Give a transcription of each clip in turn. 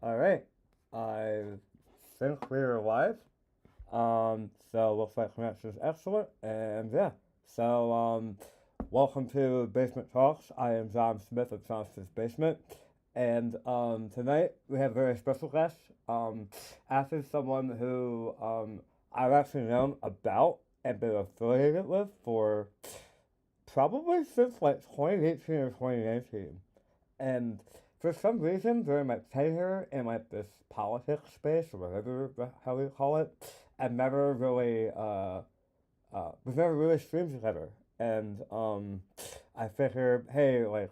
All right. I think we're live. So looks like connection is excellent, and yeah. So welcome to Basement Talks. I am John Smith of Johnson's Basement, and tonight we have a very special guest. Actually, someone who I've actually known about and been affiliated with for probably since like 2018 or 2019. And for some reason, during my tenure in like this politics space or whatever how we call it, I never really we've never really streamed together. And I figured, hey, like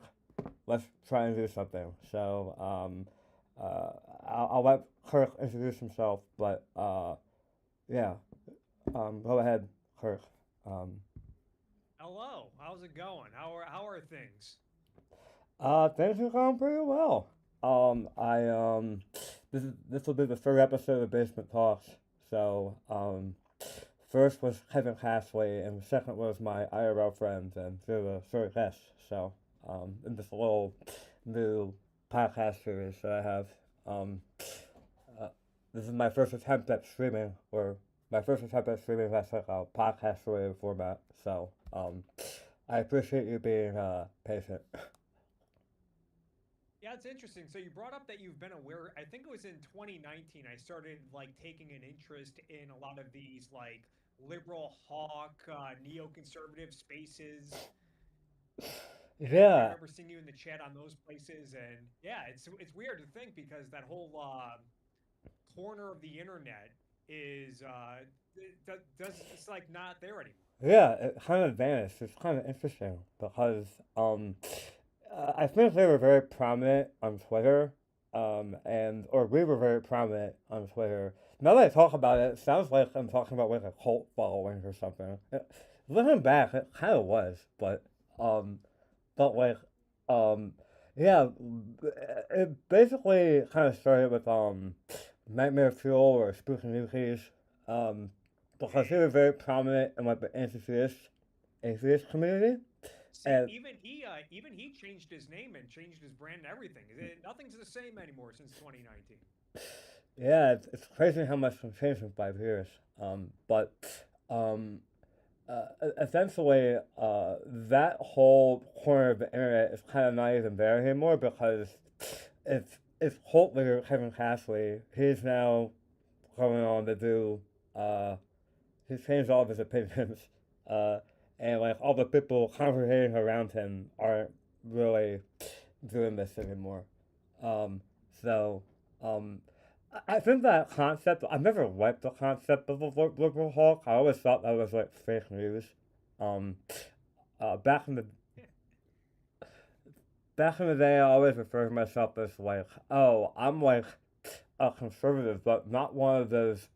let's try and do something. So I'll let Kirk introduce himself, but yeah, go ahead, Kirk. Um, Hello, how's it going? How are things? Things are going pretty well. I this will be the third episode of Basement Talks. So first was Kevin Cashley, and the second was my IRL friends, and they're the third guest. So in this little new podcast series that I have, um, uh, this is my first attempt at streaming, or my first attempt at streaming that's like a podcast related format. So I appreciate you being patient. Yeah, it's interesting. So you brought up that you've been aware. I think it was in 2019 I started like taking an interest in a lot of these like liberal hawk, neoconservative spaces. And I Yeah, remember seeing you in the chat on those places, and yeah, it's weird to think because that whole corner of the internet is does it's like not there anymore. yeah, it kind of vanished. It's kind of interesting because I think they were very prominent on Twitter, and or we were very prominent on Twitter. Now that I talk about it, it sounds like I'm talking about like a cult following or something. Looking back, it kind of was, um, but like, um, yeah, it basically kind of started with Nightmare Fuel or Spooky Nukies, um, Yeah, because he yeah. was very prominent in like the anti-theist atheist community, See, and even he changed his name and changed his brand and everything. Nothing's the same anymore since 2019. yeah, it's crazy how much can change in 5 years. But um, essentially, that whole corner of the internet is kind of not even there anymore because it's cult leader Kevin Cashley. He's now going on to do. Uh, he's changed all of his opinions, uh, and like all the people congregating around him aren't really doing this anymore. Um, so um, I think that concept. I've never liked the concept of a liberal Hulk. I always thought that was like fake news. Um, back in the day, I always referred to myself as like, oh, I'm like a conservative, but not one of those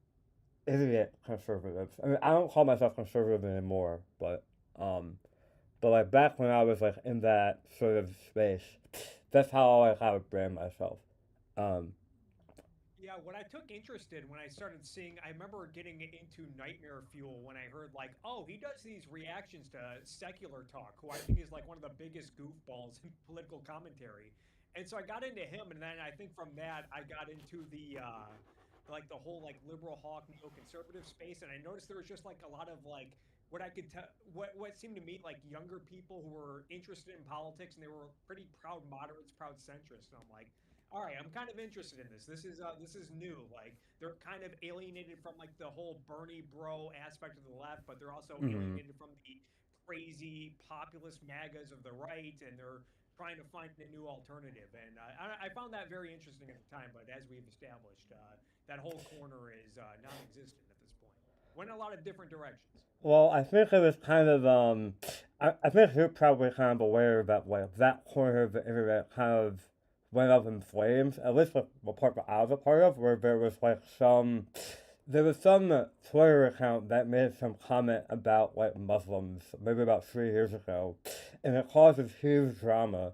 idiot conservatives. I mean, I don't call myself conservative anymore, but like back when I was like in that sort of space, that's how like I would brand myself. Um, Yeah, what I took interest in when I started seeing, I remember getting into Nightmare Fuel when I heard like, oh, he does these reactions to Secular Talk, who I think is like one of the biggest goofballs in political commentary. And so I got into him, and then I think from that I got into the like the whole like liberal hawk neoconservative space, and I noticed there was just like a lot of like what I could tell what seemed to me like younger people who were interested in politics, and they were pretty proud moderates, proud centrists. And I'm like, all right, I'm kind of interested in this. This is new. Like they're kind of alienated from like the whole Bernie bro aspect of the left, but they're also mhm. alienated from the crazy populist MAGAs of the right, and they're trying to find a new alternative. And I found that very interesting at the time. But as we've established, that whole corner is non-existent at this point. Went in a lot of different directions. Well, I think it was kind of I think you're probably kind of aware that like that corner of the internet kind of went up in flames. At least like the part that I was a part of, where there was some Twitter account that made some comment about like Muslims, maybe about 3 years ago, and it caused this huge drama.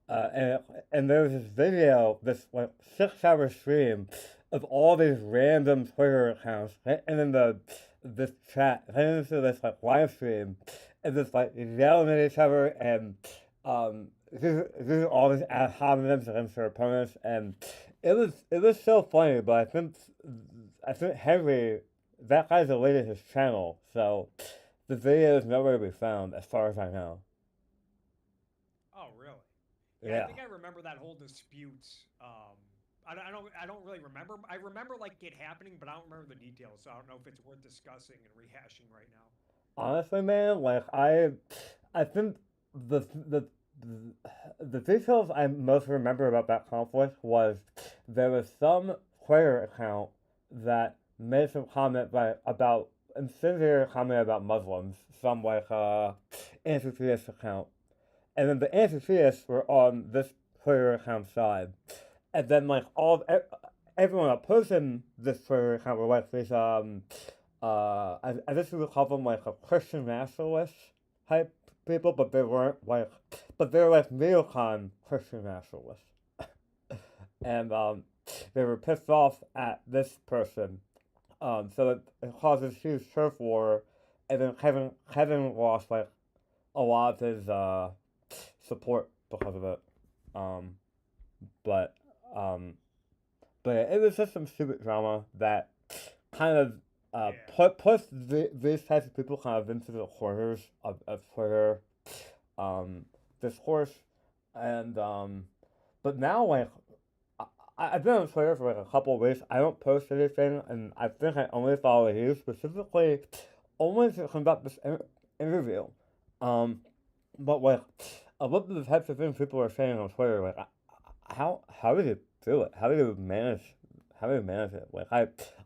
And there was this video, this like 6 hour stream of all these random Twitter accounts, and then this chat, and into this like live stream, and just like yelling at each other and using all these ad hominems against their opponents, and it was so funny, but I think Henry, that guy deleted his channel, so the video is nowhere to be found, as far as I know. Oh, really? Yeah, I Yeah. think I remember that whole dispute. I don't really remember. I remember like it happening, but I don't remember the details. So I don't know if it's worth discussing and rehashing right now. Honestly, man, like I think the the the details I most remember about that conflict was there was some Twitter account that made some comment about incendiary comment about Muslims, some like anti-theist account, and then the anti-theists were on this Twitter account side, and then like everyone opposing this Twitter account were like these I guess we would call them like a Christian nationalist type people, but they weren't like, but they're like neocon Christian nationalists, and they were pissed off at this person, so it causes huge turf war, and then Kevin lost like a lot of his support because of it, um, but um, but it was just some stupid drama that kind of Yeah. put these types of people kind of into the corners of Twitter discourse, and but now like I've been on Twitter for like a couple of weeks. I don't post anything, and I think I only follow you specifically only to conduct this interview. Um, but like a lot of the types of things people are saying on Twitter, like how do you do it? How do you manage it? Like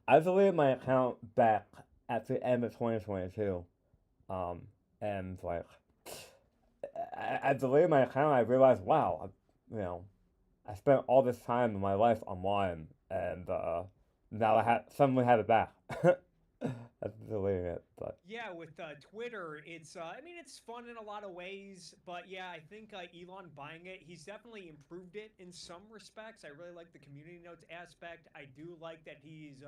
I deleted my account back at the end of 2022. Um, and like I deleted my account. I realized, wow, you know, I spent all this time in my life online, and now I suddenly have it back. That's deleting it, but Yeah, with Twitter, it's I mean it's fun in a lot of ways, but yeah, I think Elon buying it, he's definitely improved it in some respects. I really like the community notes aspect. I do like that he's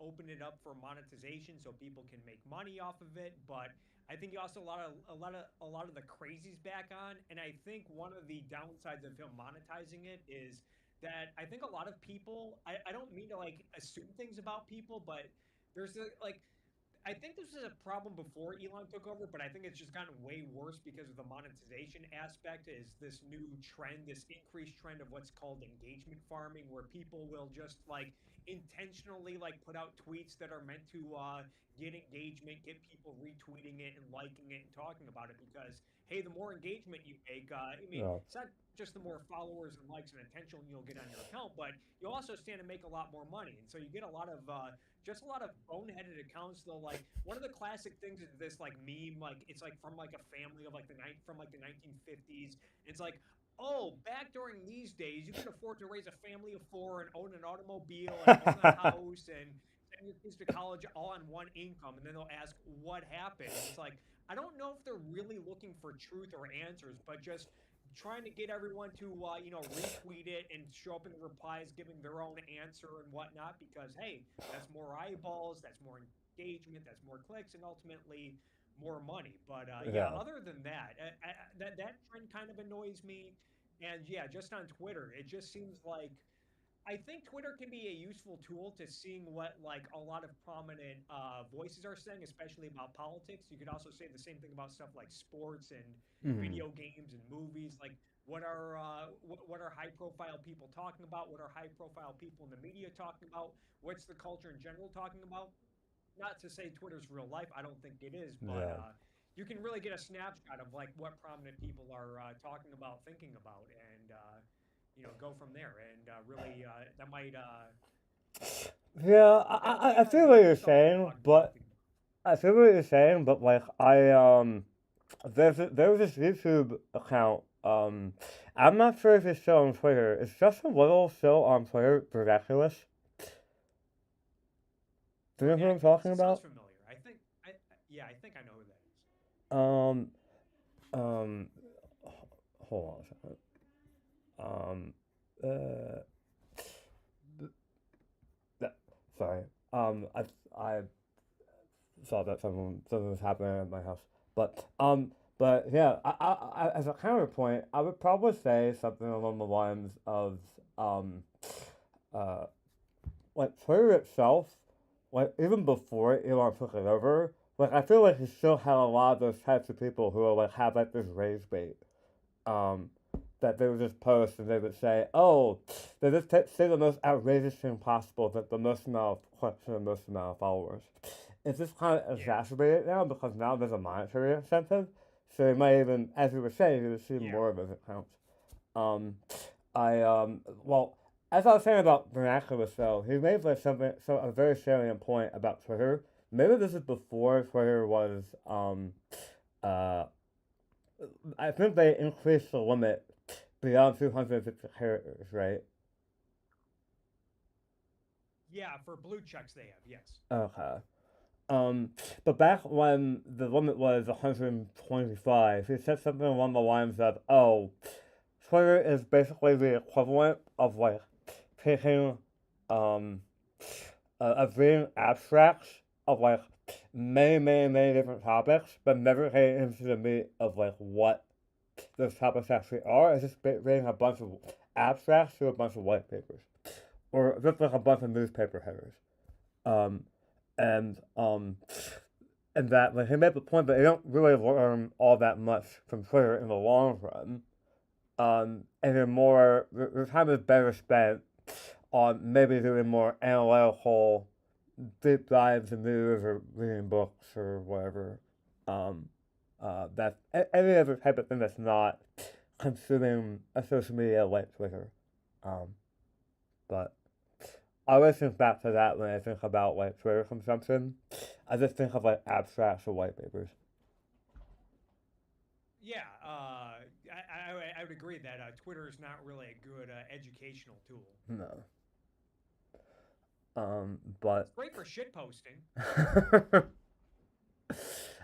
opened it up for monetization so people can make money off of it, but I think he also a lot of the crazies back on, and I think one of the downsides of him monetizing it is that I think a lot of people I don't mean to like assume things about people, but there's a like I think this was a problem before Elon took over, but I think it's just gotten way worse because of the monetization aspect. Is this new trend, this increased trend of what's called engagement farming, where people will just like intentionally like put out tweets that are meant to get engagement, get people retweeting it and liking it and talking about it. Because hey, the more engagement you make, I you mean, know, it's not just the more followers and likes and attention you'll get on your account, but you also stand to make a lot more money, and so you get a lot of just a lot of boneheaded accounts though. Like one of the classic things is this like meme, like it's like from like a family of like the 1950s. It's like, oh, back during these days, you could afford to raise a family of four and own an automobile and own a house and send your kids to college all on one income. And then they'll ask what happened. And it's like I don't know if they're really looking for truth or answers, but just trying to get everyone to retweet it and show up in the replies giving their own answer and whatnot because hey, that's more eyeballs, that's more engagement, that's more clicks, and ultimately more money. But yeah, yeah, other than that, that trend kind of annoys me. And yeah, just on Twitter, it just seems like I think Twitter can be a useful tool to seeing what like a lot of prominent voices are saying, especially about politics. You could also say the same thing about stuff like sports and hmm video games and movies. Like, what are high profile people talking about? What are high profile people in the media talking about? What's the culture in general talking about? Not to say Twitter's real life. I don't think it is, but yeah, you can really get a snapshot of like what prominent people are talking about, thinking about, and go from there. And really, that might yeah. that might I feel what give you you're something to saying, talk about. but I feel what you're saying, but like there was this YouTube account. I'm not sure if it's still on Twitter. It's just a little still on Twitter. Ridiculous. Do you know who I'm Vernaculous. talking It sounds about? familiar. Yeah, I think I know who that is. Um, um, hold on a second. Um, uh, th- sorry. I saw that something was happening at my house, but yeah, as a counterpoint, I would probably say something along the lines of um uh, like Twitter itself, like even before Elon took it over, like I feel like he still had a lot of those types of people who are like have like this rage bait. Um, that they would just post and they would say, oh, they just say the most outrageous thing possible that the most amount of clicks and the most amount of followers. It's just kind of Yeah. exacerbated now because now there's a monetary incentive, so they might even, as you were saying, you would see Yeah. more of those accounts. Um, well, as I was saying about vernacular, though, he made like a very salient point about Twitter. Maybe this is before Twitter was, uh, I think they increased the limit beyond 250 characters, right? Yeah, for blue checks they have, yes. Okay. Um, but back when the limit was 125, he said something along the lines of, "Oh, Twitter is basically the equivalent of like taking, um, of reading abstracts of like many different topics, but never getting into the meat of like what those topics actually are. It's just reading a bunch of abstracts through a bunch of white papers, or just like a bunch of newspaper headers." Um, and and that like he made the point that you don't really learn all that much from Twitter in the long run. And you're more your time is better spent on maybe doing more analytical deep dives in news or reading books or whatever. Um, that's any other type of thing that's not consuming a social media like Twitter. Um, but I always think back to that when I think about like Twitter consumption. I just think of like abstracts or white papers. Yeah, I would agree that Twitter is not really a good educational tool. No. But It's great for shit posting.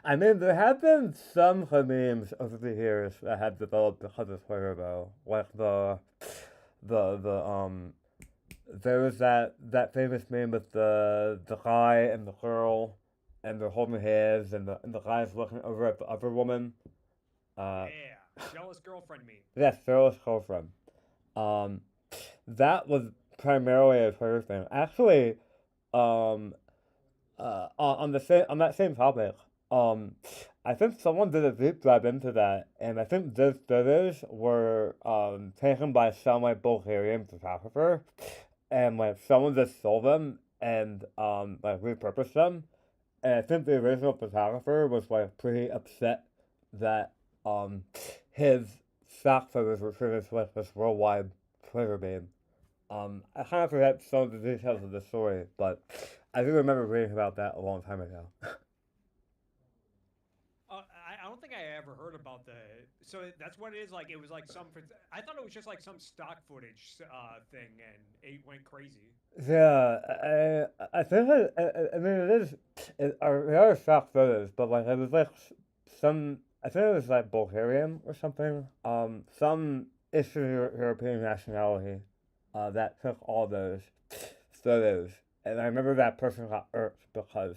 I mean, there have been some memes over the years that have developed because of Twitter, though. Like the there was that famous meme with the guy and the girl, and they're holding hands, and the guy's looking over at the other woman. Uh, Yeah, jealous girlfriend meme. yes, Sarah's girlfriend. Um, that was primarily a Twitter thing. Actually, um, on the same on that same topic, um, I think someone did a deep dive into that, and I think those photos were taken by some like Bulgarian photographer, and like someone just sold them and like repurposed them, and I think the original photographer was like pretty upset that um his stock photos were treated like this worldwide Twitter meme. I kind of forget some of the details of the story, but I do remember reading about that a long time ago. I don't think I ever heard about the. So that's what it is. Like it was like some. I thought it was just like some stock footage thing, and it went crazy. Yeah, I think I mean there are stock photos, but like it was like some I think it was like Bulgarian or something. Some Eastern European nationality, that took all those photos, and I remember that person got irked because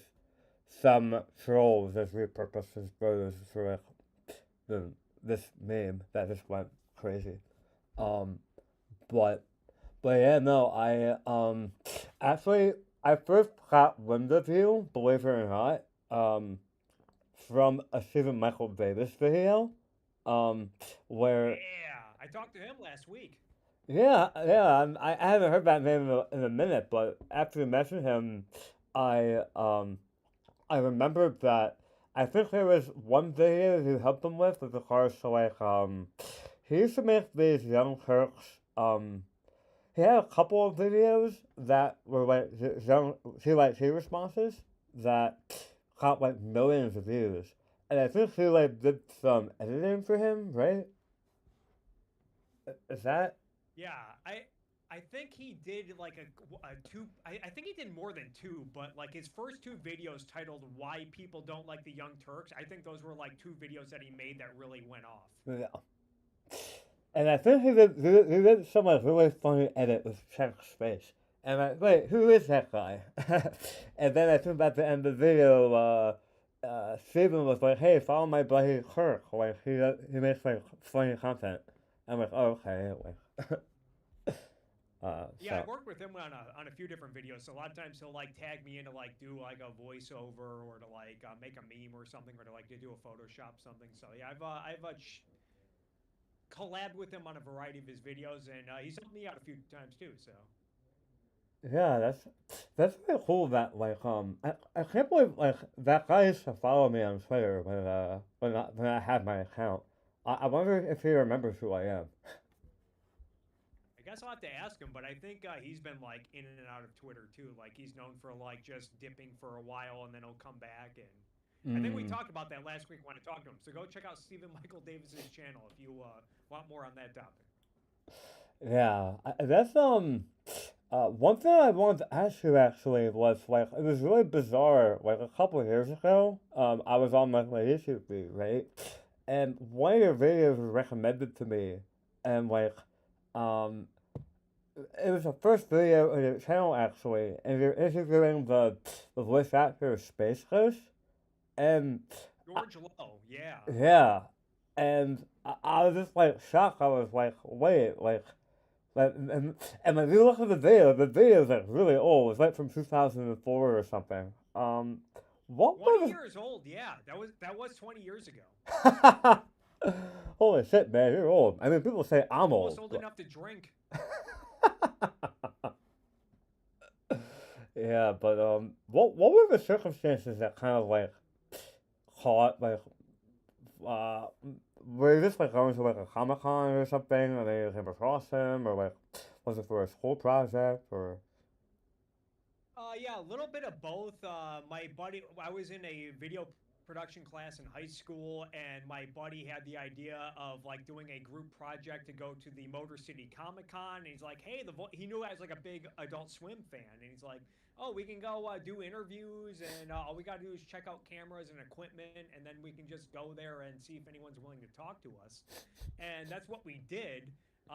some trolls just repurposed his photos for like the this meme that just went crazy. Um, but yeah, no, actually I first got wind of you, believe it or not, from a Stephen Michael Davis video, um, where Yeah, I talked to him last week. I haven't heard that name in a minute, but after you mentioned him, I I remembered that I think there was one video you helped him with regards to like he used to make these young Turks he had a couple of videos that were like young T responses that got like millions of views. And I think he like did some editing for him, right? Is that Yeah, I think he did like a two. I think he did more than two, but like his first two videos titled "Why People Don't Like the Young Turks." I think those were like two videos that he made that really went off. yeah. And I think he did some like really funny edit with Check's face. And I wait, who is that guy? And then I think at the end of the video, Steven was like, "Hey, follow my buddy Kirk. Like he makes like funny content." I'm like, "Oh, okay." Anyway. Yeah, I've So worked with him on a few different videos. So a lot of times he'll like tag me in to like do like a voiceover or to like make a meme or something or to like to do a Photoshop something. So yeah, I've collabed with him on a variety of his videos, and he's helped me out a few times too. So yeah, that's really cool. That I can't believe like that guy used to follow me on Twitter when I had my account. I wonder if he remembers who I am. I guess I'll have to ask him. But I think he's been like in and out of Twitter too. Like he's known for like just dipping for a while and then he'll come back. And I think we Mm, talked about that last week when I talked to him. So go check out Stephen Michael Davis's channel if you want more on that topic. yeah, that's one thing I wanted to ask you actually was like it was really bizarre. Like a couple of years ago, I was on my YouTube feed, right? And one of your videos was recommended to me, and um, it was the first video on your channel actually, and you're interviewing the voice actor of Space Ghost, and I, George Lowe, yeah. yeah, and I was just like shocked. I was like, wait, and when you look at the video is like really old. It's like from 2004 or something. What 20 was years old, yeah. That was 20 years ago. it? Holy shit, man, you're old. I mean, people say I'm Almost old, old but enough to drink. yeah, but what were the circumstances that kind of like caught uh, were you just like going to like a Comic Con or something, and then you came across him, or like was it for a school project or? Yeah, a little bit of both. My buddy, I was in a video production class in high school, and my buddy had the idea of like doing a group project to go to the Motor City Comic Con. And he's like, "Hey, he knew I was like a big Adult Swim fan, and he's like, "Oh, we can go do interviews, and all we got to do is check out cameras and equipment, and then we can just go there and see if anyone's willing to talk to us." And that's what we did.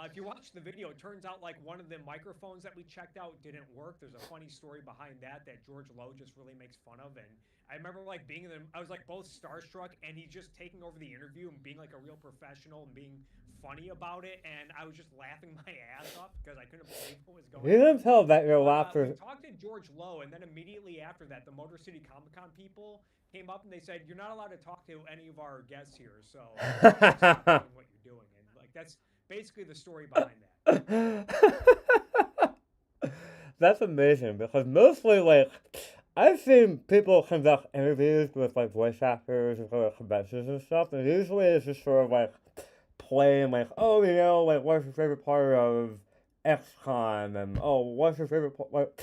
If you watch the video, it turns out like one of the microphones that we checked out didn't work. There's a funny story behind that that George Lowe just really makes fun of. And I remember like being in the, I was like both starstruck and he's just taking over the interview and being like a real professional and being funny about it. And I was just laughing my ass off because I couldn't believe what was You going didn't on. tell that your But we laughter. talked to George Lowe, and then immediately after that, the Motor City Comic Con people came up and they said, "You're not allowed to talk to any of our guests here, so you need to stop doing what you're doing." And like that's basically the story behind that. That's amazing because mostly like I've seen people conduct interviews with like voice actors and like conventions and stuff, and usually it's just sort of like playing like, oh, like what's your favorite part of XCon, and oh, what's your favorite like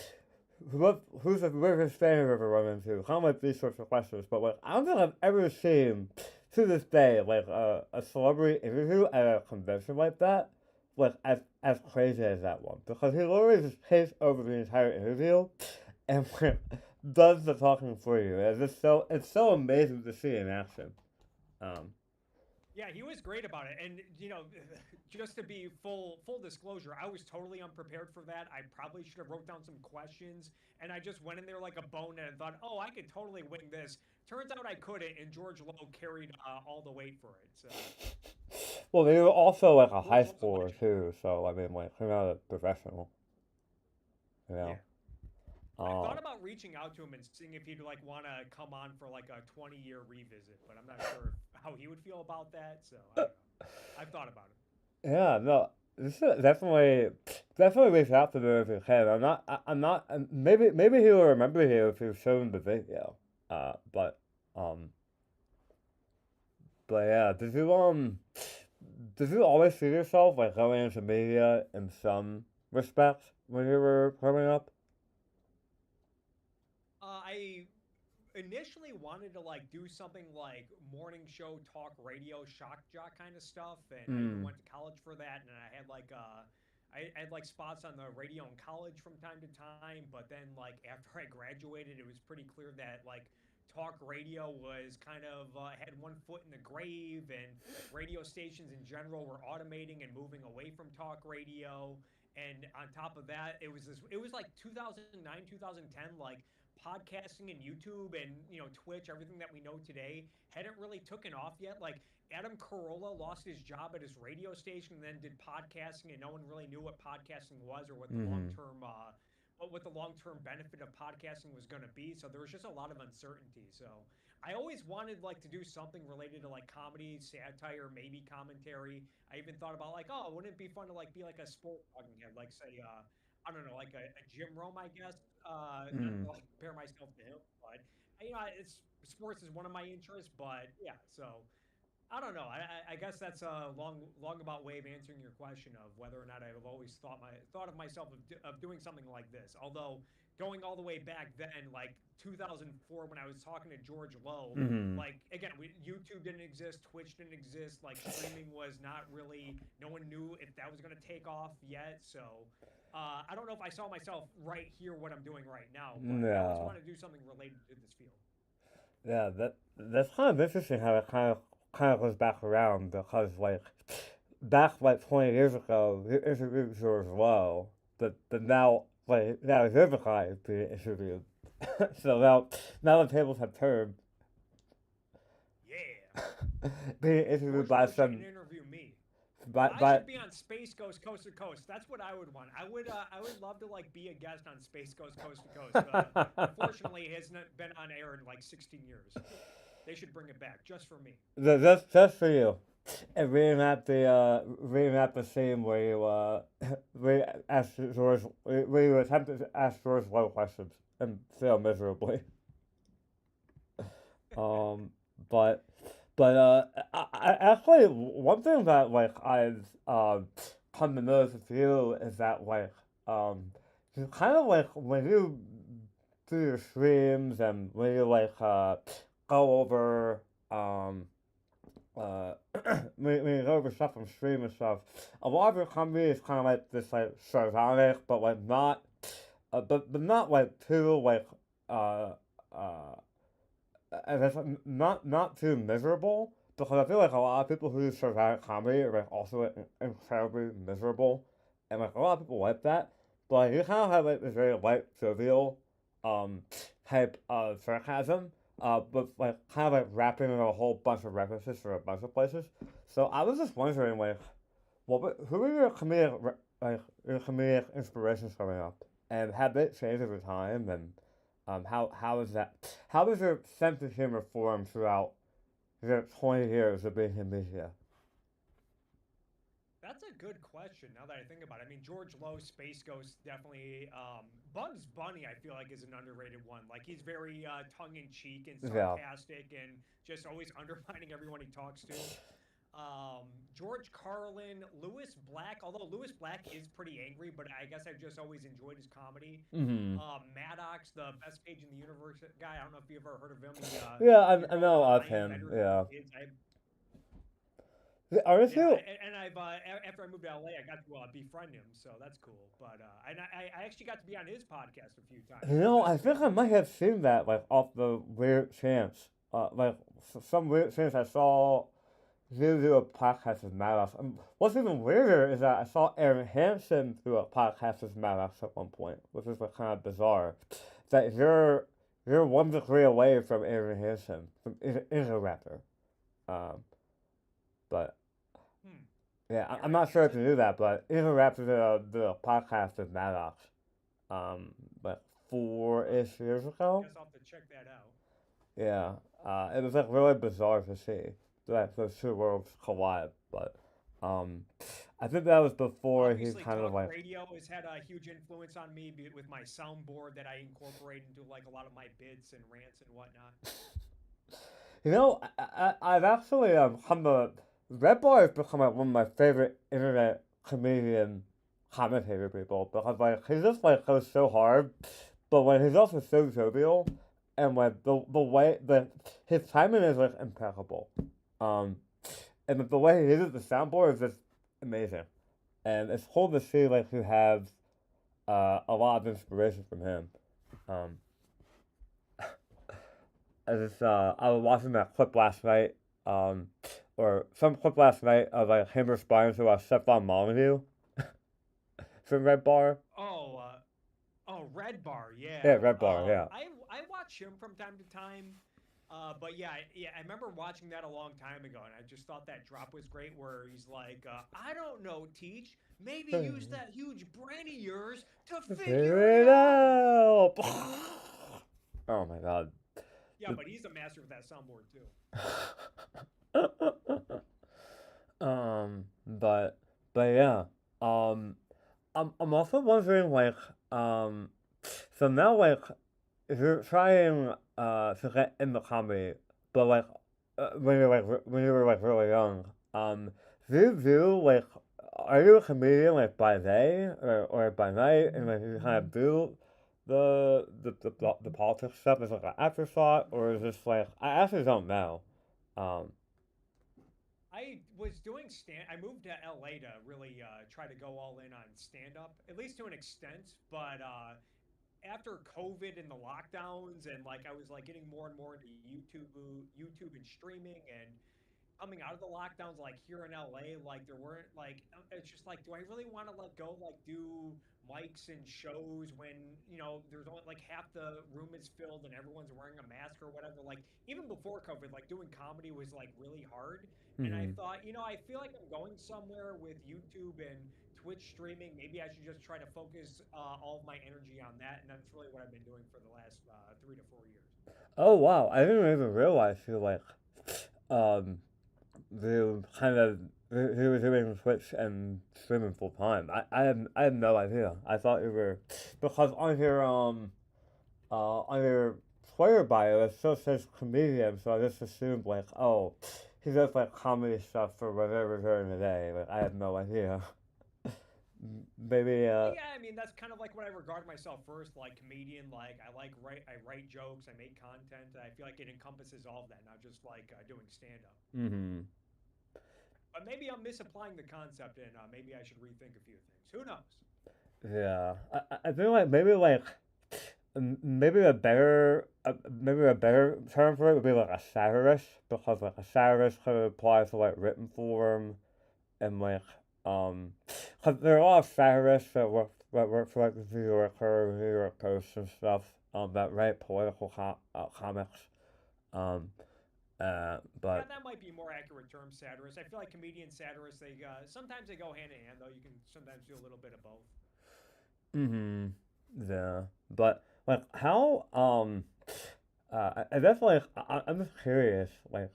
who's the weirdest fan you've ever run into? Kind of like these sorts of questions, but like I don't think I've ever seen to this day like a celebrity interview at a convention like that, like as crazy as that one, because he literally just takes over the entire interview and like, does the talking for you. It's so amazing to see in action. Um, Yeah, he was great about it. And just to be full disclosure, I was totally unprepared for that. I probably should have wrote down some questions, and I just went in there like a bonehead and thought, "Oh, I could totally wing this." Turns out I couldn't, and George Lowe carried all the weight for it. So well, they were also like a high George Lowe's a schooler legend. too, so I mean, like, they're not a professional, you know. Yeah. I Uh, thought about reaching out to him and seeing if he'd like want to come on for like a 20-year revisit, but I'm not sure how he would feel about that. So I don't know. I've thought about it. yeah, no, this is definitely reach out to them if you can. I'm not. Maybe he'll remember you if you show him the video. Uh, but um, but yeah, did you always see yourself like going into media in some respects when you were growing up? I initially wanted to like do something like morning show talk radio shock jock kind of stuff, and I even Hmm. went to college for that, and I had like spots on the radio in college from time to time. But then like after I graduated, it was pretty clear that like talk radio was kind of had one foot in the grave, and radio stations in general were automating and moving away from talk radio. And on top of that, it was like 2009, 2010, like podcasting and YouTube and Twitch, everything that we know today hadn't really taken off yet. Like Adam Carolla lost his job at his radio station and then did podcasting, and no one really knew what podcasting was or what the long Mm-hmm. term what the long term benefit of podcasting was going to be. So there was just a lot of uncertainty. So I always wanted like to do something related to like comedy, satire, maybe commentary. I even thought about like, oh, wouldn't it be fun to like be like a sport talking head, like say, I don't know, like a Jim Rome, I guess. Not Mm. to like compare myself to him, but it's sports is one of my interests. But yeah, so I don't know. I guess that's a long about way of answering your question of whether or not I've always thought of myself of doing something like this. Although going all the way back then, like 2004, when I was talking to George Lowe, Mm-hmm. like again, YouTube didn't exist, Twitch didn't exist, like streaming was not really. No one knew if that was going to take off yet. So I don't know if I saw myself right here, what I'm doing right now, but I always Yeah. wanted to do something related to this field. Yeah, that's kind of interesting how it kind of goes back around because like back like 20 years ago, you interviewed George Lowe, but now like now you're the guy being interviewed. So now the tables have turned. Yeah. Being interviewed George by Lowe should some interview me. I by should be on Space Coast to Coast. That's what I would want. I would love to like be a guest on Space Coast to Coast. Unfortunately, it has not been on air in like 16 years. They should bring it back just for me. just for you. And reenact the scene where you ask George where you attempt to ask George Lowe questions and fail miserably. Um, but actually one thing that like I've come to notice with you is that like you kind of like when you do your streams and when you like go over uh when you go over stuff from stream and stuff, a lot of your comedy is kind of like this like sardonic, but like not but not like too like uh uh and it's not too miserable because I feel like a lot of people who do sardonic comedy are like also like, incredibly miserable, and like a lot of people like that. But like, you kind of have like this very light, jovial, um, type of sarcasm, but like kind of like wrapping in a whole bunch of references for a bunch of places. So I was just wondering like, who are your your comedic inspirations coming up, and have they changed over time, and how is that? How does your sense of humor form throughout your 20 years of being in media? That's a good question. Now that I think about it, I mean George Lowe, Space Ghost, definitely. Bugs Bunny, I feel like, is an underrated one. Like he's very tongue in cheek and Yeah. sarcastic, and just always undermining everyone he talks to. George Carlin, Lewis Black. Although Lewis Black is pretty angry, but I guess I've just always enjoyed his comedy. Mm-hmm. Maddox, the best page in the universe guy. I don't know if you ever heard of him. Yeah, He I wrote know of I Am him. Better Than Yeah. Kids. Aren't Yeah, you? and I've after I moved to LA, I got to befriend him, so that's cool. But and I actually got to be on his podcast a few times. You The know, I best think page I in the might have universe. seen that like off the weird chance. Like some weird chance I saw you do a podcast with Maddox. What's even weirder is that I saw Aaron Hansen do a podcast with Maddox at one point, which is like kind of bizarre. That you're 1 degree away from Aaron Hansen, from is a rapper. Um, but Hmm. yeah, I'm Aaron not sure if you Hansen? knew that, but is a rapper did a podcast with Maddox. Like Huh. 4-ish years ago. Guess I'll have to check that out. Yeah, it was like really bizarre to see that those two worlds collide. But um, I think that was before he Obviously, kind of talk like, radio has had a huge influence on me with my soundboard that I incorporate into like a lot of my bits and rants and whatnot. I've actually come to Red Bar has become like one of my favorite internet comedian commentator people because like he just like goes so hard, but like he's also so jovial, and like the way the his timing is like impeccable. Um, and the way he uses the soundboard is just amazing. And it's cool to see like you have a lot of inspiration from him. Um, I was watching that clip last night, um, or some clip last night of like him responding to Stefan Molyneux, from Red Bar. Oh, Red Bar, Yeah, yeah. Red Bar. Yeah. I watch him from time to time. But yeah, yeah, I remember watching that a long time ago, and I just thought that drop was great. Where he's like, "I don't know, Teach. Maybe use that huge brain of yours to figure Figure it it out." out. Oh my god. Yeah, but he's a master with that soundboard too. But yeah. Um, I'm also wondering like so now like if you're trying to get into comedy, but like when you were like really young, do you do like are you a comedian like by day or by night and like you kind of do the politics stuff as like an afterthought or is this like I actually don't know. Um, I was doing stand. I moved to LA to really try to go all in on stand up, at least to an extent. But after COVID and the lockdowns, and like I was like getting more and more into YouTube and streaming, and coming out of the lockdowns, like here in LA, like there weren't like it's just like, do I really want to like go like do mics and shows when there's only like half the room is filled and everyone's wearing a mask or whatever. Like even before COVID, like doing comedy was like really hard. And I mhm. thought, I feel like I'm going somewhere with YouTube and Twitch streaming. Maybe I should just try to focus all of my energy on that, and that's really what I've been doing for the last 3 to 4 years. Oh wow, I didn't even realize you like um the kind of he was doing Twitch and streaming full time. I had no idea. I thought you were because on your player bio it still says comedian, so I just assumed like oh he does like comedy stuff for whatever during the day. Like I had no idea. Maybe Yeah, I mean that's kind of like what I regard myself first, like comedian. Like I write jokes, I make content. I feel like it encompasses all of that, not just like doing stand up. mm-hmm. But maybe I'm misapplying the concept, and maybe I should rethink a few things. Who knows? Yeah. I feel like maybe maybe a better term for it would be like a satirist because like a satirist kind of applies to like written form and like cause there are a lot of satirists that work for like the New Yorker, New York Post and stuff that write political comics um Yeah, but that might be a more accurate term, satirist. I feel like comedian satirists, they sometimes they go hand in hand, though. You can sometimes do a little bit of both. mm-hmm. Yeah, but like how I guess like I'm just curious like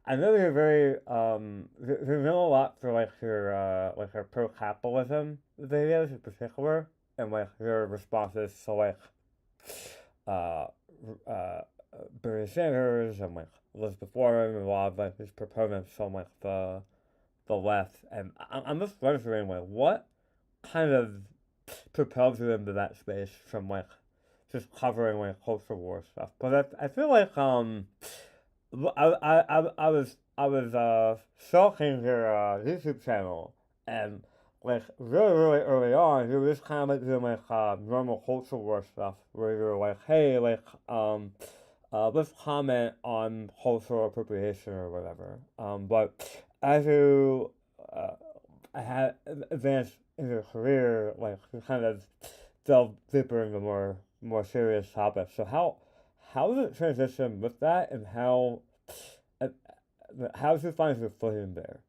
I know you're very you know a lot for like your pro capitalism videos in particular and like your responses to like uh uh Bernie Sanders and like Elizabeth Warren and a lot of like his proponents on like the left and I'm just wondering like what kind of propelled you into that space from like just covering like culture war stuff. But I feel like I was stalking your YouTube channel and like really early on you were just kind of like doing like normal culture war stuff where you were like hey like let's comment on cultural appropriation or whatever. But as you uh, had advanced in your career, like you kind of delve deeper into more serious topics. So how did it transition with that, and uh, how did you find your footing there?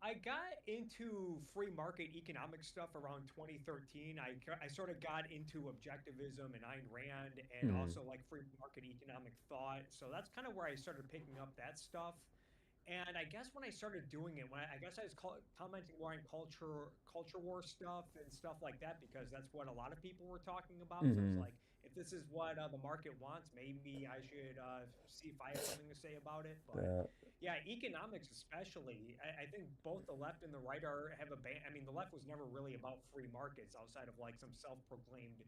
I got into free market economic stuff around 2013. I sort of got into objectivism and Ayn Rand and Hmm. also like free market economic thought. So that's kind of where I started picking up that stuff. And I guess when I started doing it, I guess I was commenting more on culture war stuff and stuff like that because that's what a lot of people were talking about. So it's Mm-hmm. like, if this is what the market wants, maybe I should see if I have something to say about it. But Yeah. yeah, economics especially, I think both the left and the right have a ban. I mean, the left was never really about free markets outside of like some self-proclaimed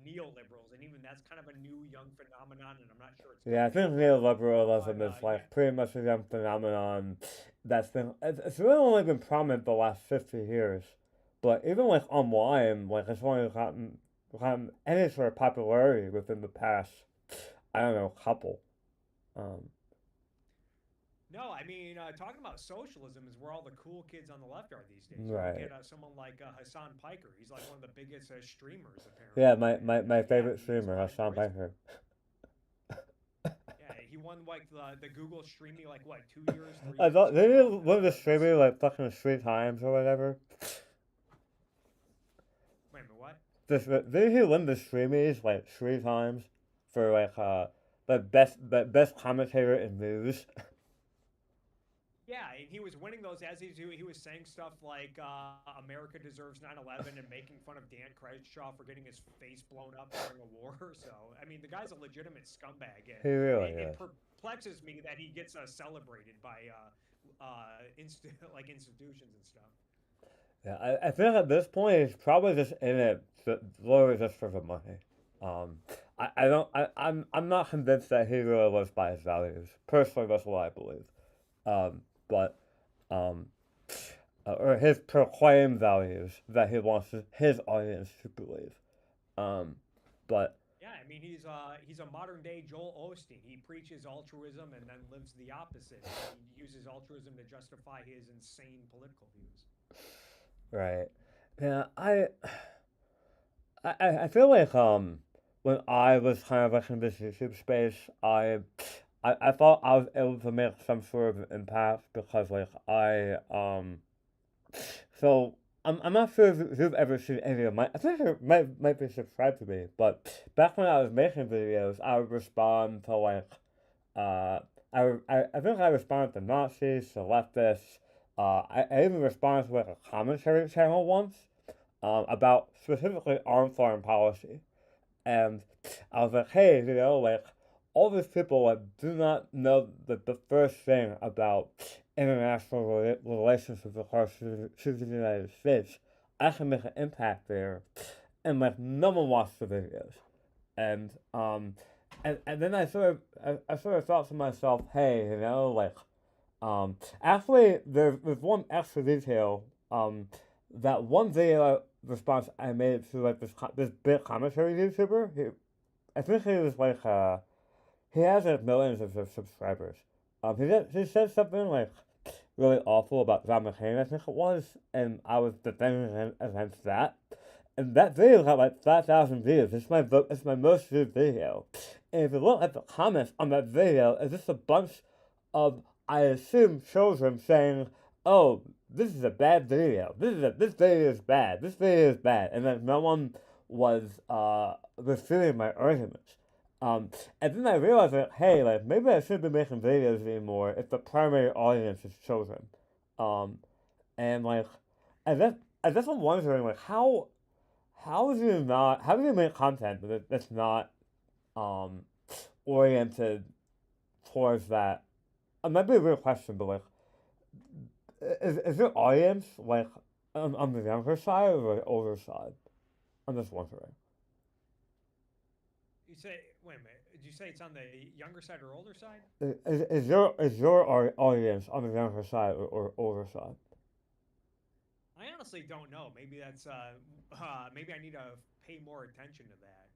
neoliberals, and even that's kind of a new young phenomenon, and I'm not sure it's Yeah, I going think anywhere. But neoliberalism is yeah, like pretty much a young phenomenon that's been it's really only been prominent the last 50 years. But even like online, like it's only gotten any sort of popularity within the past I don't know couple. Um, No, I mean, talking about socialism is where all the cool kids on the left are these days. You look Right. at someone like Hassan Piker. He's like one of the biggest streamers Yeah, apparently, my and yeah, favorite he has a streamer, lot of Hassan charisma. Piker. Yeah, he won like the Google Streamy like what 2 years, three I years thought in a they row. won the That's streamer like fucking 3 times or whatever. wait a minute, what? Did he win the streamies like 3 times for like the best commentator in news? Yeah, and he was winning those as he was saying stuff like America deserves 9/11 and making fun of Dan Crenshaw for getting his face blown up during a war. So I mean, the guy's a legitimate scumbag, and He really it is. perplexes me that he gets celebrated by like institutions and stuff. Yeah, I think at this point he's probably just in it literally just for the money. Um, I don't I'm not convinced that he really lives by his values. Personally, that's what I believe. But um, or his proclaimed values that he wants his audience to believe. Um, but Yeah, I mean he's a modern day Joel Osteen. He preaches altruism and then lives the opposite. He uses altruism to justify his insane political views. right, yeah, I feel like when I was kind of like in this YouTube space, I thought I was able to make some sort of impact because like so I'm not sure if you've ever seen any of my I think you might be subscribed to me, but back when I was making videos, I would respond to like uh I think I responded to Nazis, to leftists. I even responded to like a commentary channel once about specifically armed foreign policy. And I was like, hey, like, all these people like do not know the first thing about international relations with regards to the United States. I can make an impact there, and like no one watched the videos, and and then I sort of thought to myself, hey, like actually, there's one extra detail. That one video response I made to like this big commentary YouTuber. I think he was like he has like millions of subscribers. He said something like really awful about John McCain, I think it was, and I was defending him against that. And that video got like 5,000 views. It's my most viewed video. And if you look at the comments on that video, it's just a bunch of I assume children saying, "Oh, this is a bad video. This video is bad. This video is bad," and then no one was refuting my arguments. Um, and then I realized that hey, like maybe I shouldn't be making videos anymore if the primary audience is children. Um, and like, I guess I'm wondering like how do you make content that's not um oriented towards that? It might be a weird question, but like, is your audience like on the younger side or the older side? I'm just wondering. You say, wait a minute, did you say it's on the younger side or older side? Is your audience on the younger side or older side? I honestly don't know. Maybe that's maybe I need to pay more attention to that.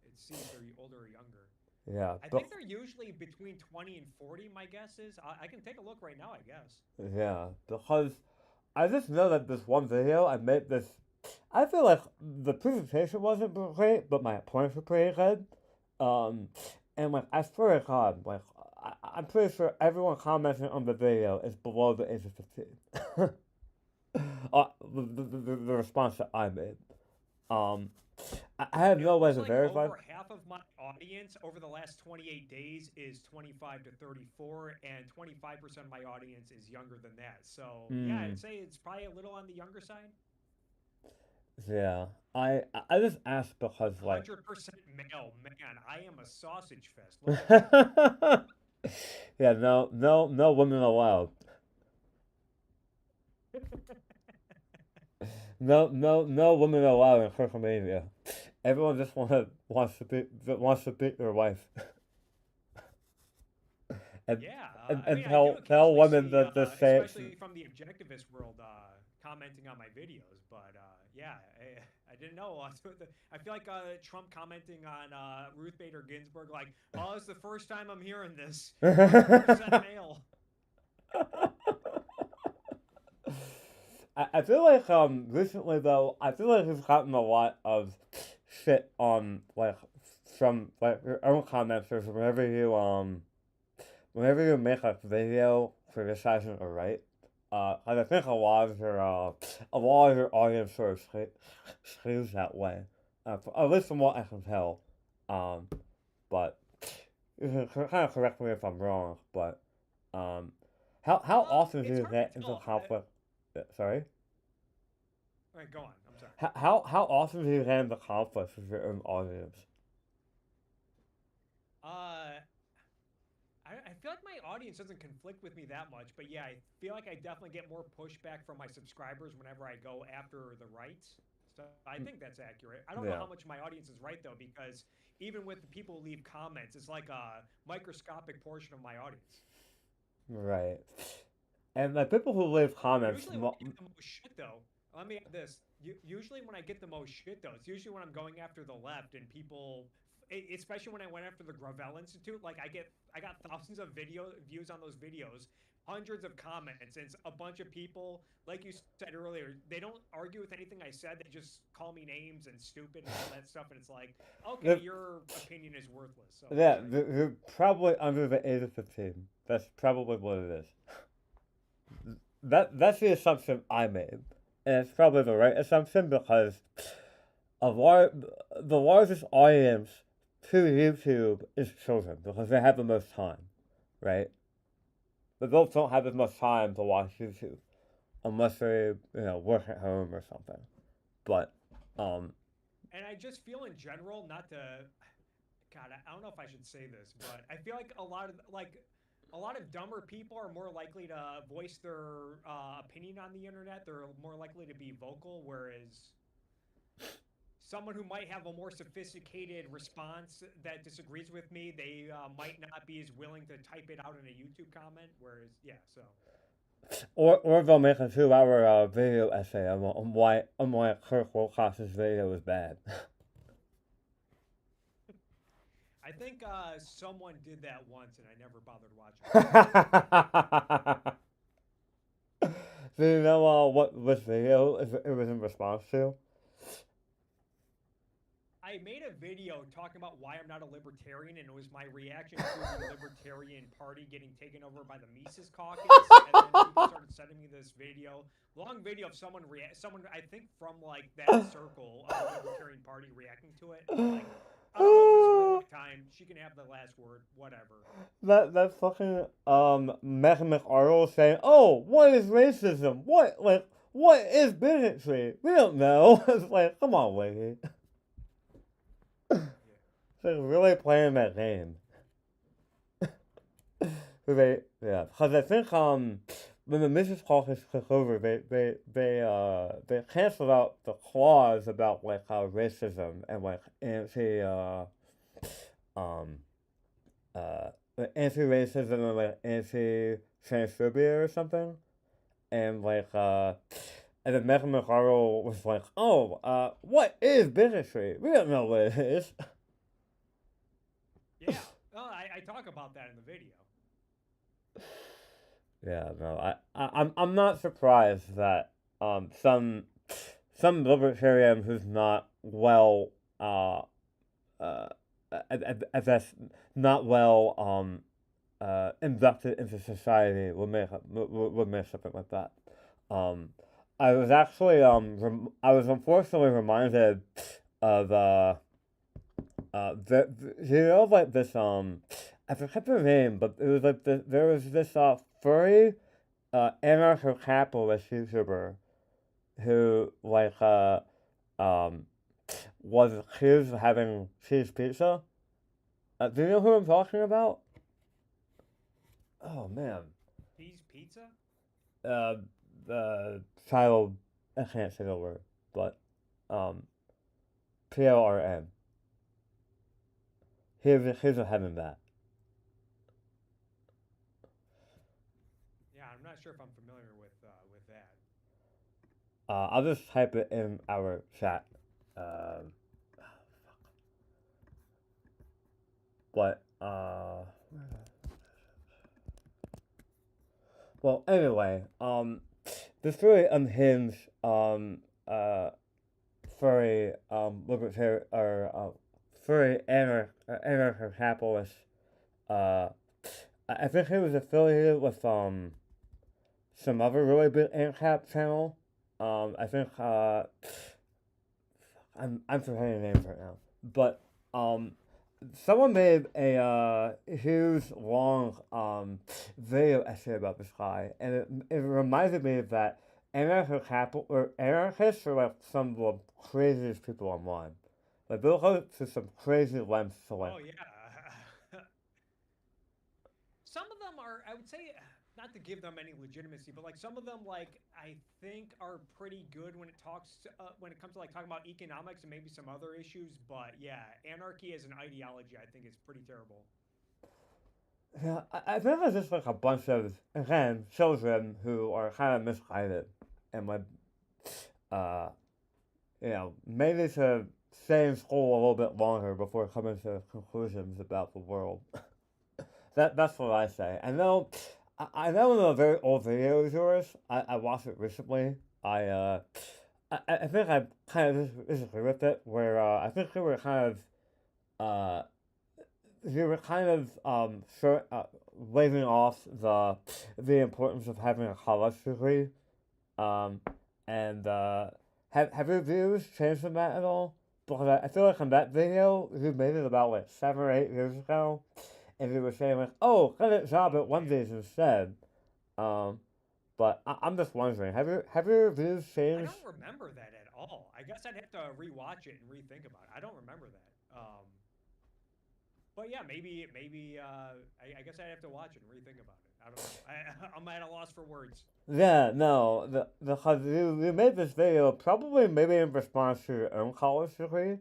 It seems they're older or younger. Yeah, I but think they're usually between 20 and 40. My guess is. I can take a look right now. I guess. yeah, because I just know that this one video I made this. I feel like the presentation wasn't great, but my points were pretty good. Um, and like I swear to God, like I'm pretty sure everyone commenting on the video is below the age of 15. The response that I made. Um, I have It no way looks to like verify. over half of my audience over the last 28 days is 25 to 34, and 25% of my audience is younger than that. So yeah, Hmm. I'd say it's probably a little on the younger side. Yeah. I just asked because like 100% male. Man, I am a sausage fest. Look at that. yeah, no women allowed. No women allowed in social media. Everyone just wants to beat their wife. and Yeah, I and mean, I do tell occasionally women see, that the same. especially from the objectivist world, commenting on my videos. But yeah, I didn't know. I feel like Trump commenting on Ruth Bader Ginsburg, like, "Oh, it's the first time I'm hearing this. 100% male." I feel like recently though I feel like we've gotten a lot of shit on like from like your own commenters whenever you make a video criticizing a right. 'Cause I think a lot of your audience sort of skews that way. At least from what I can tell. Um, but you can kind of correct me if I'm wrong. But um, how often do It's you hard get to into tell. conflict? Sorry. All right, go on. I'm sorry. How often do you get into conflict with your own audience? Uh, I feel like my audience doesn't conflict with me that much, but yeah, I feel like I definitely get more pushback from my subscribers whenever I go after the rights. So I think that's accurate. I don't know Yeah. how much my audience is right though, because even with the people who leave comments, it's like a microscopic portion of my audience. Right. And the people who leave comments, Usually, when I get the most shit, though, let me add this. Usually, when I get the most shit, though, it's usually when I'm going after the left and people, especially when I went after the Gravel Institute. Like, I got thousands of video views on those videos, hundreds of comments, and it's a bunch of people. Like you said earlier, they don't argue with anything I said. They just call me names and stupid and all that stuff. And it's like, okay, the, your opinion is worthless. So yeah, like, they're probably under the age of 15. That's probably what it is. That's the assumption I made, and it's probably the right assumption because a lar- the largest audience to YouTube is children because they have the most time, right? Adults don't have as much time to watch YouTube unless they work at home or something. But um, and I just feel in general, not to God, I don't know if I should say this, but I feel like a lot of dumber people are more likely to voice their opinion on the internet. They're more likely to be vocal, whereas someone who might have a more sophisticated response that disagrees with me, they might not be as willing to type it out in a YouTube comment. Whereas, yeah, so or they'll make a 2 hour video essay on why Kirk Wilcox's video was bad. I think someone did that once, and I never bothered watching it. Do you know what this video it was in response to? I made a video talking about why I'm not a libertarian, and it was my reaction to the Libertarian Party getting taken over by the Mises Caucus. And then people started sending me this video, long video of someone I think from like that circle of the Libertarian Party reacting to it. I'm like, I don't know if this is worth my time. She can have the last word, whatever. That fucking Megan McArdle saying, "Oh, what is racism? What is bigotry? We don't know." It's like, come on, lady. Yeah. They're really playing that game. Because I think when the Mrs. Caucus took over, they canceled out the clause about like racism and like um anti-racism and like anti-transphobia or something, and and then Megan McArdle was like, "Oh, what is bigotry? We don't know what it is." Yeah. Well, I talk about that in the video. Yeah, no, I'm not surprised that some libertarian who's not well uh that's not well inducted into society would make something like that. Um, I was actually I was unfortunately reminded of like this I forget the name, but it was like there was this furry anarcho-capitalist YouTuber who um was accused of having cheese pizza. Do you know who I'm talking about? Oh man. Cheese pizza? Uh, child. I can't say the word, but PLRN. Here's a having that. Yeah, I'm not sure if I'm familiar with that. I'll just type it in our chat. Um, but Well, anyway, this really unhinged, uh, furry, libertarian, or, furry anarcho-capitalist, uh, I think he was affiliated with, some other really big ANCAP channel. I think, I'm forgetting names right now. But, um, someone made a huge long video essay about this guy, and it reminded me that anarchists are like some of the craziest people online. Like they'll go to some crazy lengths to like. Oh yeah. Some of them are, I would say, not to give them any legitimacy, but like some of them, like I think, are pretty good when when it comes to like talking about economics and maybe some other issues. But yeah, anarchy as an ideology, I think, is pretty terrible. Yeah, I think there's just like a bunch of again children who are kind of misguided, and like uh maybe to stay in school a little bit longer before coming to conclusions about the world. That's what I say. I know in a very old video of yours. I watched it recently. I think I kind of disagree with it. Where I think uh you were kind of waving off the importance of having a college degree. Um, and have your views changed on that at all? Because I feel like in that video you made it about like 7 or 8 years ago, and you were saying like, "Oh, get a job at one of Yeah. these instead." Um, but I'm just wondering, have your views I changed? don't remember that at all. I guess I'd have to rewatch it and rethink about it. I don't remember that. But yeah, I guess I'd have to watch it and rethink about it. I don't know. I'm at a loss for words. Yeah, no, because you made this video probably maybe in response to your own college degree,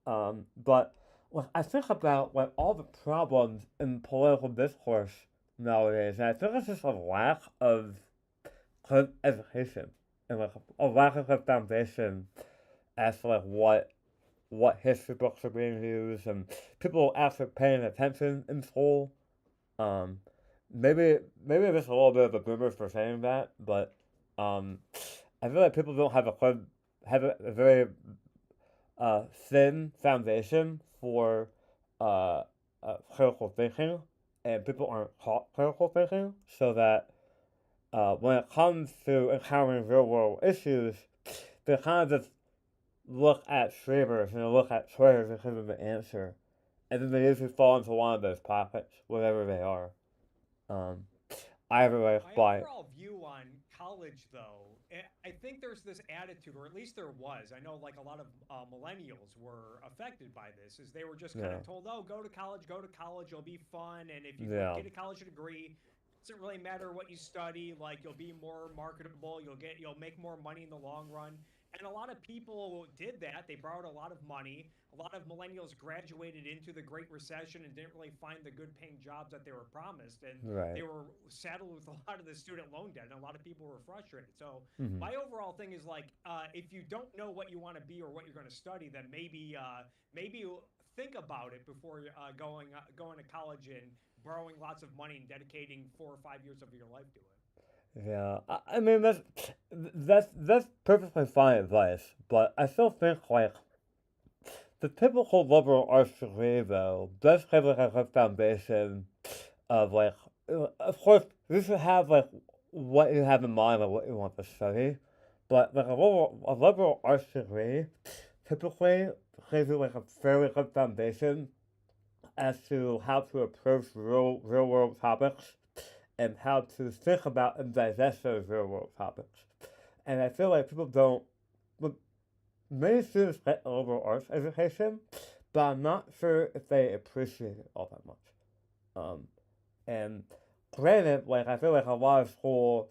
but when I think about like all the problems in political discourse nowadays, and I think it's just a lack of good education and like a lack of a foundation as to like what history books are being used and people actually paying attention in school. Um, maybe I'm just a little bit of a boomer for saying that, but um, I feel like people don't have a very thin foundation for uh, critical thinking, and people aren't taught critical thinking, so that when it comes to encountering real world issues, they kind of just look at streamers and they look at Twitter to give them the answer, and then they usually fall into one of those pockets, whatever they are. Um, I really My by overall view on college, though, I think there's this attitude, or at least there was. I know, like a lot of millennials were affected by this, is they were just kind yeah of told, "Oh, go to college, it'll be fun, and if you yeah get a college degree, it doesn't really matter what you study. Like you'll be more marketable, you'll make more money in the long run." And a lot of people did that. They borrowed a lot of money. A lot of millennials graduated into the Great Recession and didn't really find the good paying jobs that they were promised. And right they were saddled with a lot of the student loan debt, and a lot of people were frustrated. So hmm my overall thing is like, if you don't know what you want to be or what you're going to study, then maybe you think about it before going to college and borrowing lots of money and dedicating 4 or 5 years of your life to it. yeah. I mean that's perfectly fine advice, but I still think like the typical liberal arts degree though does have like a good foundation of like of course you should have like what you have in mind of what you want to study, but like a liberal arts degree typically gives you like a fairly good foundation as to how to approach real world topics and how to think about and digest those real world topics. And I feel like people don't. Look, many students get a liberal arts education, but I'm not sure if they appreciate it all that much. Um, and granted, like I feel like a lot of school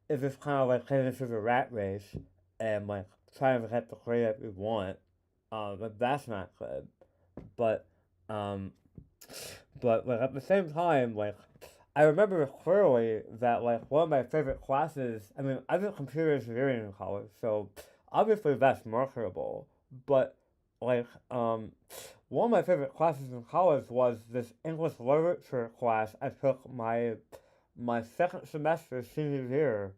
is just kind of like getting into the rat race and like trying to get the grade that we want. But that's not good. But um, but like at the same time, like I remember clearly that like one of my favorite classes. I mean, I did computer engineering in college, so obviously that's marketable. But like one of my favorite classes in college was this English literature class I took my second semester senior year,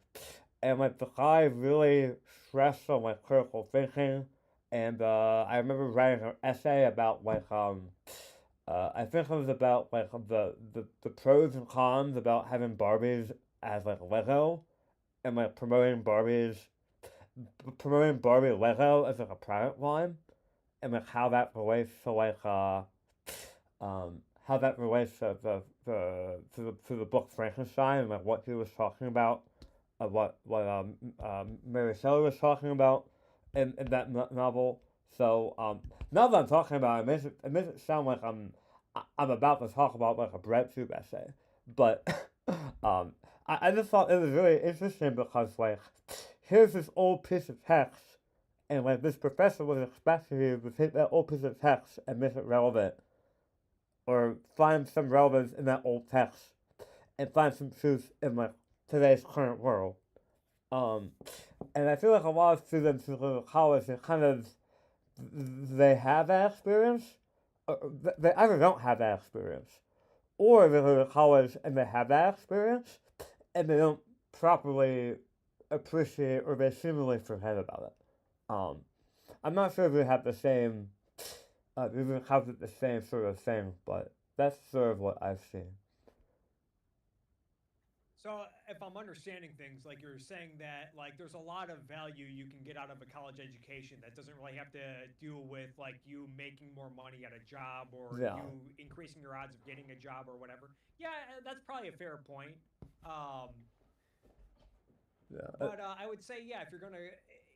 and like the guy really stressed on like critical thinking, and I remember writing an essay about I think it was about like the pros and cons about having Barbies as like Lego, and like promoting Barbie Lego as like a product line, and like how that relates to how that relates to the book Frankenstein, and like what he was talking about, what Mary Shelley was talking about in that novel. So now that I'm talking about it, makes it sound like I'm about to talk about like a breadtube essay, but um, I just thought it was really interesting because like here's this old piece of text, and like this professor was expecting you to take that old piece of text and make it relevant, or find some relevance in that old text, and find some truth in like today's current world. Um, and I feel like a lot of students who go to college, they have that experience, or they either don't have that experience, or they go to college and they have that experience, and they don't properly appreciate or they seemingly forget about it. I'm not sure if we have the same, we have the same sort of thing, but that's sort of what I've seen. So, if I'm understanding things, like you're saying that like there's a lot of value you can get out of a college education that doesn't really have to deal with like you making more money at a job or Yeah, you increasing your odds of getting a job or whatever. Yeah, that's probably a fair point. Um, yeah, but I would say, yeah, if you're gonna,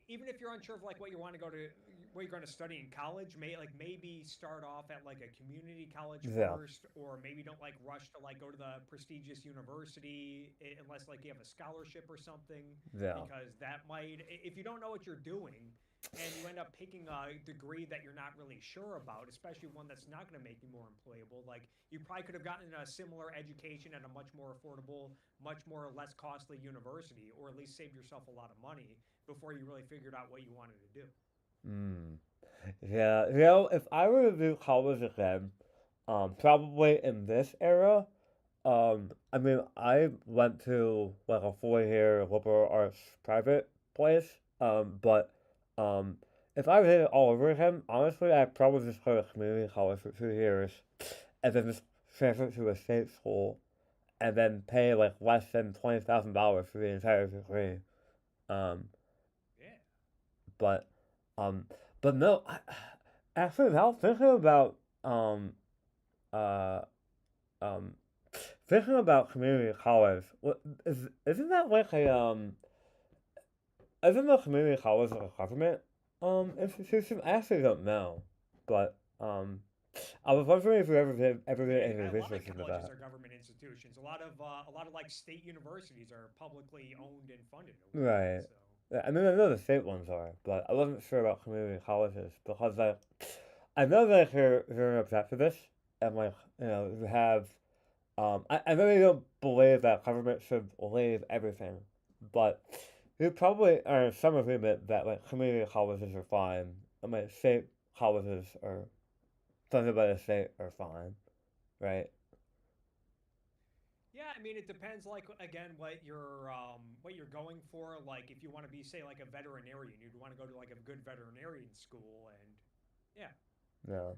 even if you're unsure of like what you want to go to, what you're going to study in college, maybe start off at like a community college yeah, first, or maybe don't like rush to like go to the prestigious university unless like you have a scholarship or something, yeah. because that might, if you don't know what you're doing. And you end up picking a degree that you're not really sure about, especially one that's not going to make you more employable. Like you probably could have gotten a similar education at a much more affordable, much more less costly university, or at least saved yourself a lot of money before you really figured out what you wanted to do. Mm. Yeah, you know, if I were to do college again, probably in this era, I mean, I went to like a 4 year liberal arts private place, but um, if I did it all over again, honestly, I'd probably just go to community college for 2 years, and then just transfer to a state school, and then pay like less than $20,000 for the entire degree. Um, Yeah. but um, but no, actually, now um, uh, um, thinking about community college, what isn't that like isn't the community college like a government institution? I actually don't know, but I was wondering if you ever did Yeah, any a lot of research into colleges that. are government institutions. A lot of like state universities are publicly owned and funded or whatnot. Right. So Yeah, I mean, I know the state ones are, but I wasn't sure about community colleges because I know that you're upset for this, and like you have I know you don't believe that government should lead everything, but you probably are in some agreement that like community colleges are fine, and like state colleges are funded by the state are fine, right? yeah, I mean it depends. Like again, what you're going for. Like if you want to be say like a veterinarian, you'd want to go to like a good veterinarian school, and yeah, Yeah,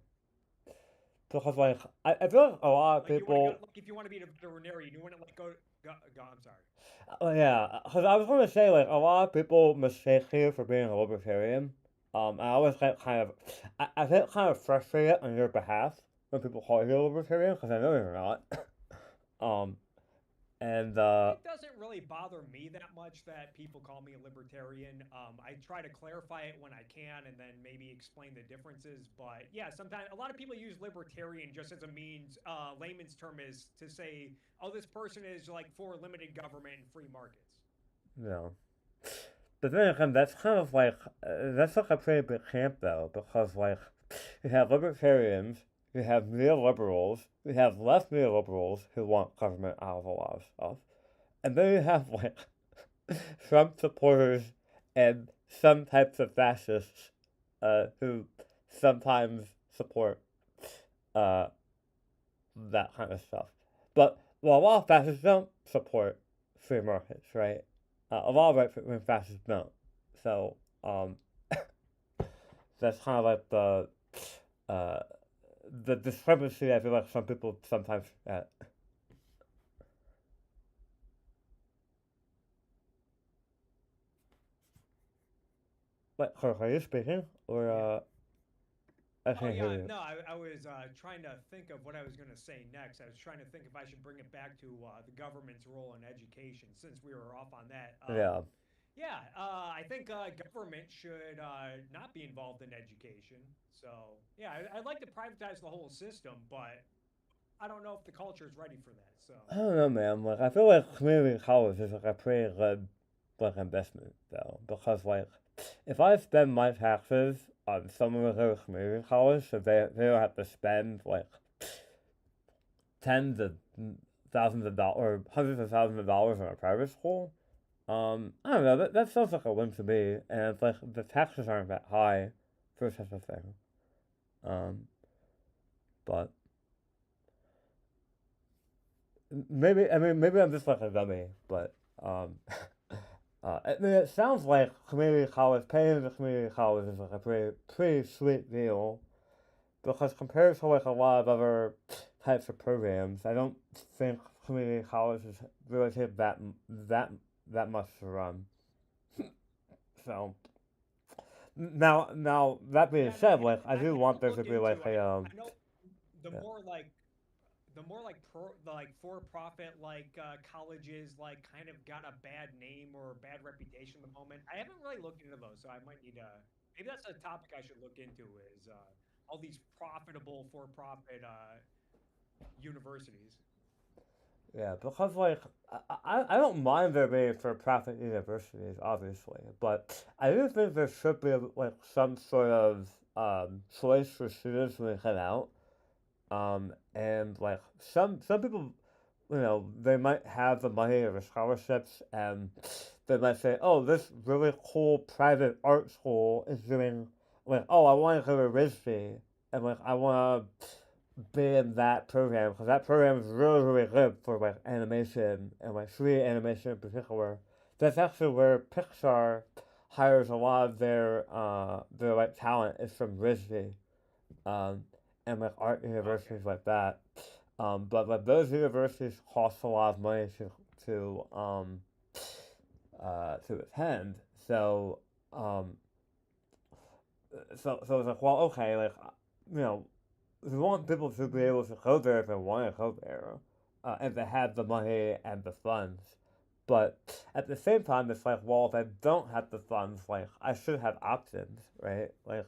because like I feel like a lot of like you want to go people. like if you want to be a veterinarian, you want to like go. I'm sorry. Oh yeah, because I was gonna say like a lot of people mistake you for being a libertarian. I always get I get kind of frustrated on your behalf when people call you a libertarian because I know you're not. um, and It doesn't really bother me that much that people call me a libertarian. I try to clarify it when I can and then maybe explain the differences. But yeah, sometimes a lot of people use libertarian just as a means, layman's term is to say, oh, this person is like for limited government and free markets. you know, but then again, that's kind of like that's like a pretty big camp though because like you have libertarians, you have neoliberals, you have left neoliberals who want government out of a lot of stuff, and then you have like Trump supporters and some types of fascists who sometimes support uh, that kind of stuff. But well, a lot of fascists don't support free markets, right? A lot of right-wing fascists don't. So um, that's kind of like uh, the discrepancy I feel like some people sometimes Wait, Kirk, are you speaking? Or Yeah. I Oh can't hear yeah, you. no, I was trying to think of what I was going to say next. I was trying to think if I should bring it back to the government's role in education, since we were off on that. Yeah. Yeah, I think government should not be involved in education. So yeah, I'd like to privatize the whole system, but I don't know if the culture is ready for that. So I don't know, man. Like, I feel like community college is like a pretty good like investment though, because like if I spend my taxes on someone who goes to community college, so they don't have to spend like tens of thousands of dollars or hundreds of thousands of dollars on a private school. I don't know. That sounds like a win to me, and it's like the taxes aren't that high for such a thing. Um, but maybe I mean maybe I'm just like a dummy, but um, I mean it sounds like community college paying the community college is like a pretty sweet deal because compared to like a lot of other types of programs, I don't think community colleges really take that that much to run. So now that being yeah, no, said, like I I'd do have want to there to look be like into. a I know the yeah, more like the more like for profit colleges like kind of got a bad name or a bad reputation at the moment. I haven't really looked into those, so I might need to. Maybe that's a topic I should look into. Is all these profitable for profit universities? yeah, because like I don't mind there being for profit universities, obviously, but I do think there should be like some sort of choice for students when they head out. And like some people, you know, they might have the money or the scholarships, and they might say, "Oh, this really cool private art school is doing like, oh, I want to go to RISD, and like I want to be in that program because that program is really good for like animation and like 3D animation in particular. That's actually where Pixar hires a lot of their like talent is from RISD, um, and like art Okay. universities like that. But like those universities cost a lot of money to um to attend. So um so it's like, well, okay, like you know, we want people to be able to go there if they want to go there, and they have the money and the funds. But at the same time, it's like, well, if I don't have the funds, like I should have options, right? Like,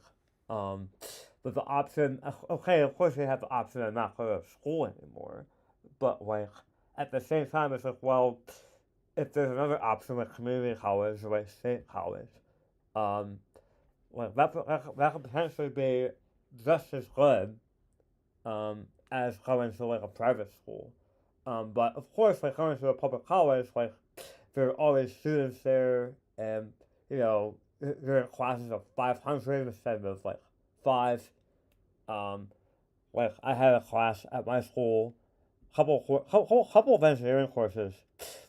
um, but the option, okay, of course you have the option of not going to school anymore, but like at the same time, it's like, well, if there's another option like community college or like state college, um, like that could potentially be just as good as going to like a private school. But of course, like going to a public college, like there are always students there, and you know there are classes of 500 instead of like five. Um, like I had a class at my school, couple of engineering courses.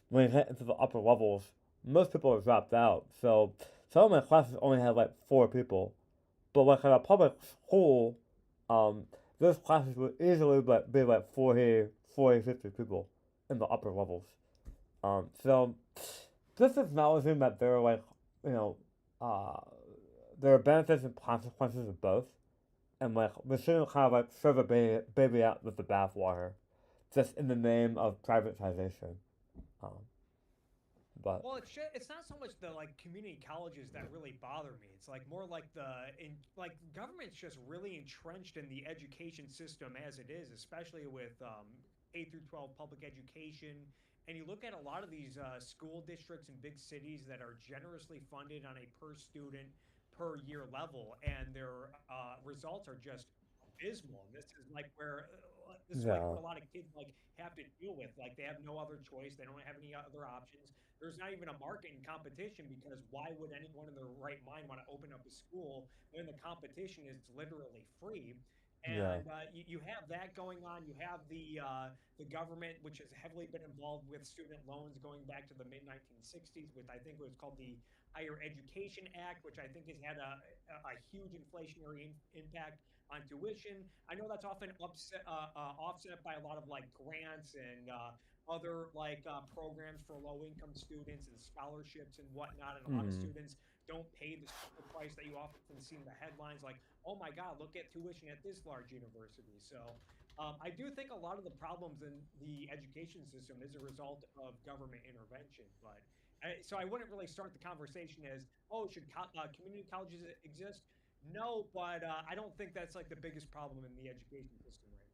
When you get into the upper levels, most people have dropped out. So some of my classes only had like 4 people. But like at a public school, um, those classes would easily be like 50 people in the upper levels. So just acknowledging that there are like, you know, uh, there are benefits and consequences of both. And like, we shouldn't kind of like throw the baby out with the bathwater just in the name of privatization. Um, but Well, it's not so much the like community colleges that really bother me. It's like more like like government's just really entrenched in the education system as it is, especially with K through 12 public education. And you look at a lot of these school districts in big cities that are generously funded on a per student per year level, and their results are just abysmal. And this is like yeah, what a lot of kids like have to deal with. Like they have no other choice. They don't have any other options. There's not even a market in competition because why would anyone in their right mind want to open up a school when the competition is literally free? Yeah. And you have that going on. You have the government, which has heavily been involved with student loans going back to the mid 1960s, with I think it was called the Higher Education Act, which I think has had a huge inflationary impact on tuition. I know that's often offset by a lot of like grants and other like programs for low income students and scholarships and whatnot. And a lot of Hmm. students don't pay the super price that you often see in the headlines, like, oh my God, look at tuition at this large university. So I do think a lot of the problems in the education system is a result of government intervention. But so I wouldn't really start the conversation as, oh, should community colleges exist? No, but I don't think that's like the biggest problem in the education system right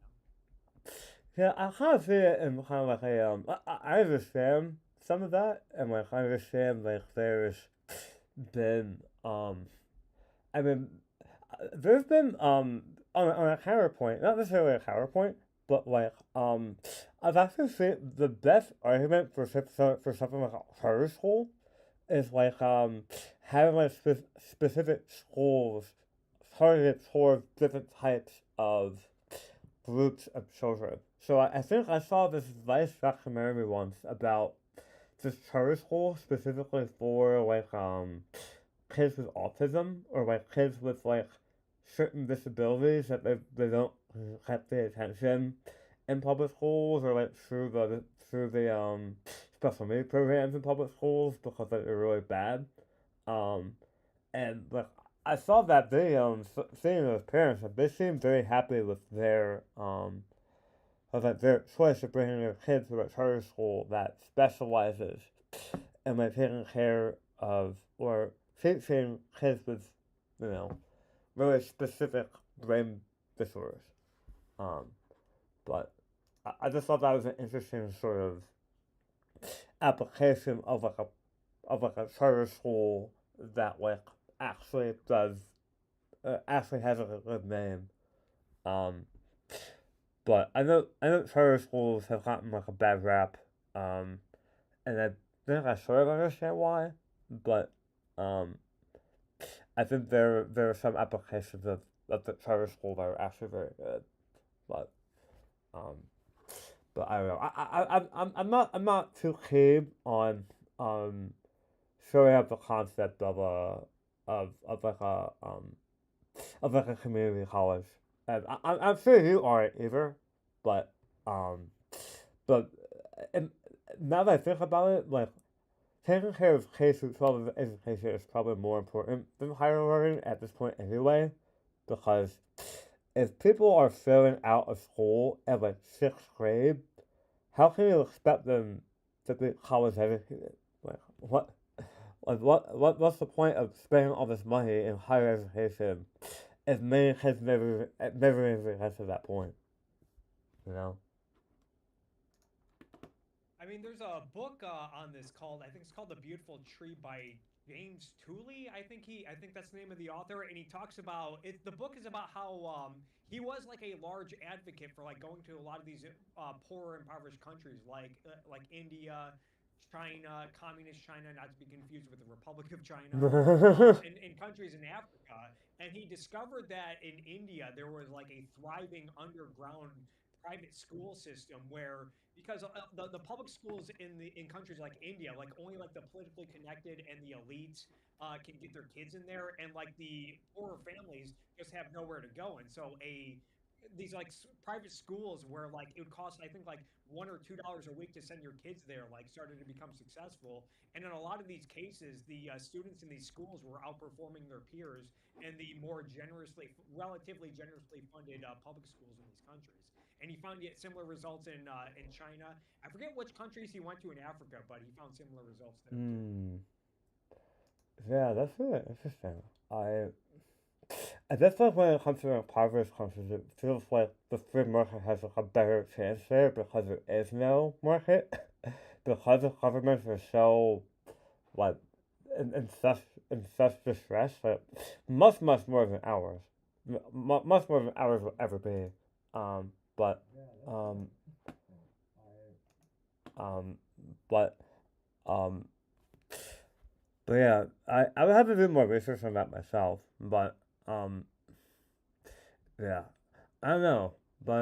now. Yeah, I kind of see it in kind of like a I understand some of that, and like I understand like there's been I mean there's been on a counterpoint, not necessarily a counterpoint, but like I've actually seen the best argument for for something like a charter school is like having like specific schools targeted towards different types of groups of children. So I think I saw this Vice documentary once about this charter school specifically for like kids with autism or like kids with like certain disabilities that they don't have the attention in public schools or like through the special needs programs in public schools because like, they're really bad. Um, and like I saw that video and seeing those parents, like, they seemed very happy with their of like their choice of bringing their kids to a charter school that specializes in like taking care of or teaching kids with, you know, really specific brain disorders. Um, but I just thought that was an interesting sort of application of like a charter school that like actually does actually has like, a good name. Um, but I know charter schools have gotten like a bad rap. Um, and I think I sort of understand why, but um, I think there are some applications of the charter school that are actually very good, but um, but I don't know. I'm not too keen on um showing up the concept of of like a of like a community college, and I'm sure you aren't either, but um but and now that I think about it, like taking care of K through 12 education is probably more important than higher learning at this point anyway, because if people are failing out of school at like sixth grade, how can you expect them to be college educated? Like what's the point of spending all this money in higher education if many kids never even get to that point? You know? I mean, there's a book on this called, I think it's called The Beautiful Tree by James Tooley. I think that's the name of the author, and he talks about it. The book is about how he was like a large advocate for like going to a lot of these poorer, impoverished countries like India, China, communist China, not to be confused with the Republic of China, and countries in Africa. And he discovered that in India there was like a thriving underground private school system where because the public schools in countries like India, like only like the politically connected and the elites can get their kids in there, and like the poorer families just have nowhere to go. And so these like private schools where like it would cost I think like $1 or $2 a week to send your kids there like started to become successful. And in a lot of these cases, the students in these schools were outperforming their peers and the more relatively generously funded public schools in these countries. And he found yet similar results in China. I forget which countries he went to in Africa, but he found similar results there too. Hmm. Yeah, that's really interesting. I just like when it comes to impoverished countries, it feels like the free market has like a better chance there because there is no market. Because the governments are so like in such distress, like much more than ours, much more than ours will ever be. But um um but um but yeah, I would have to do more research on that myself. But um yeah, I don't know, but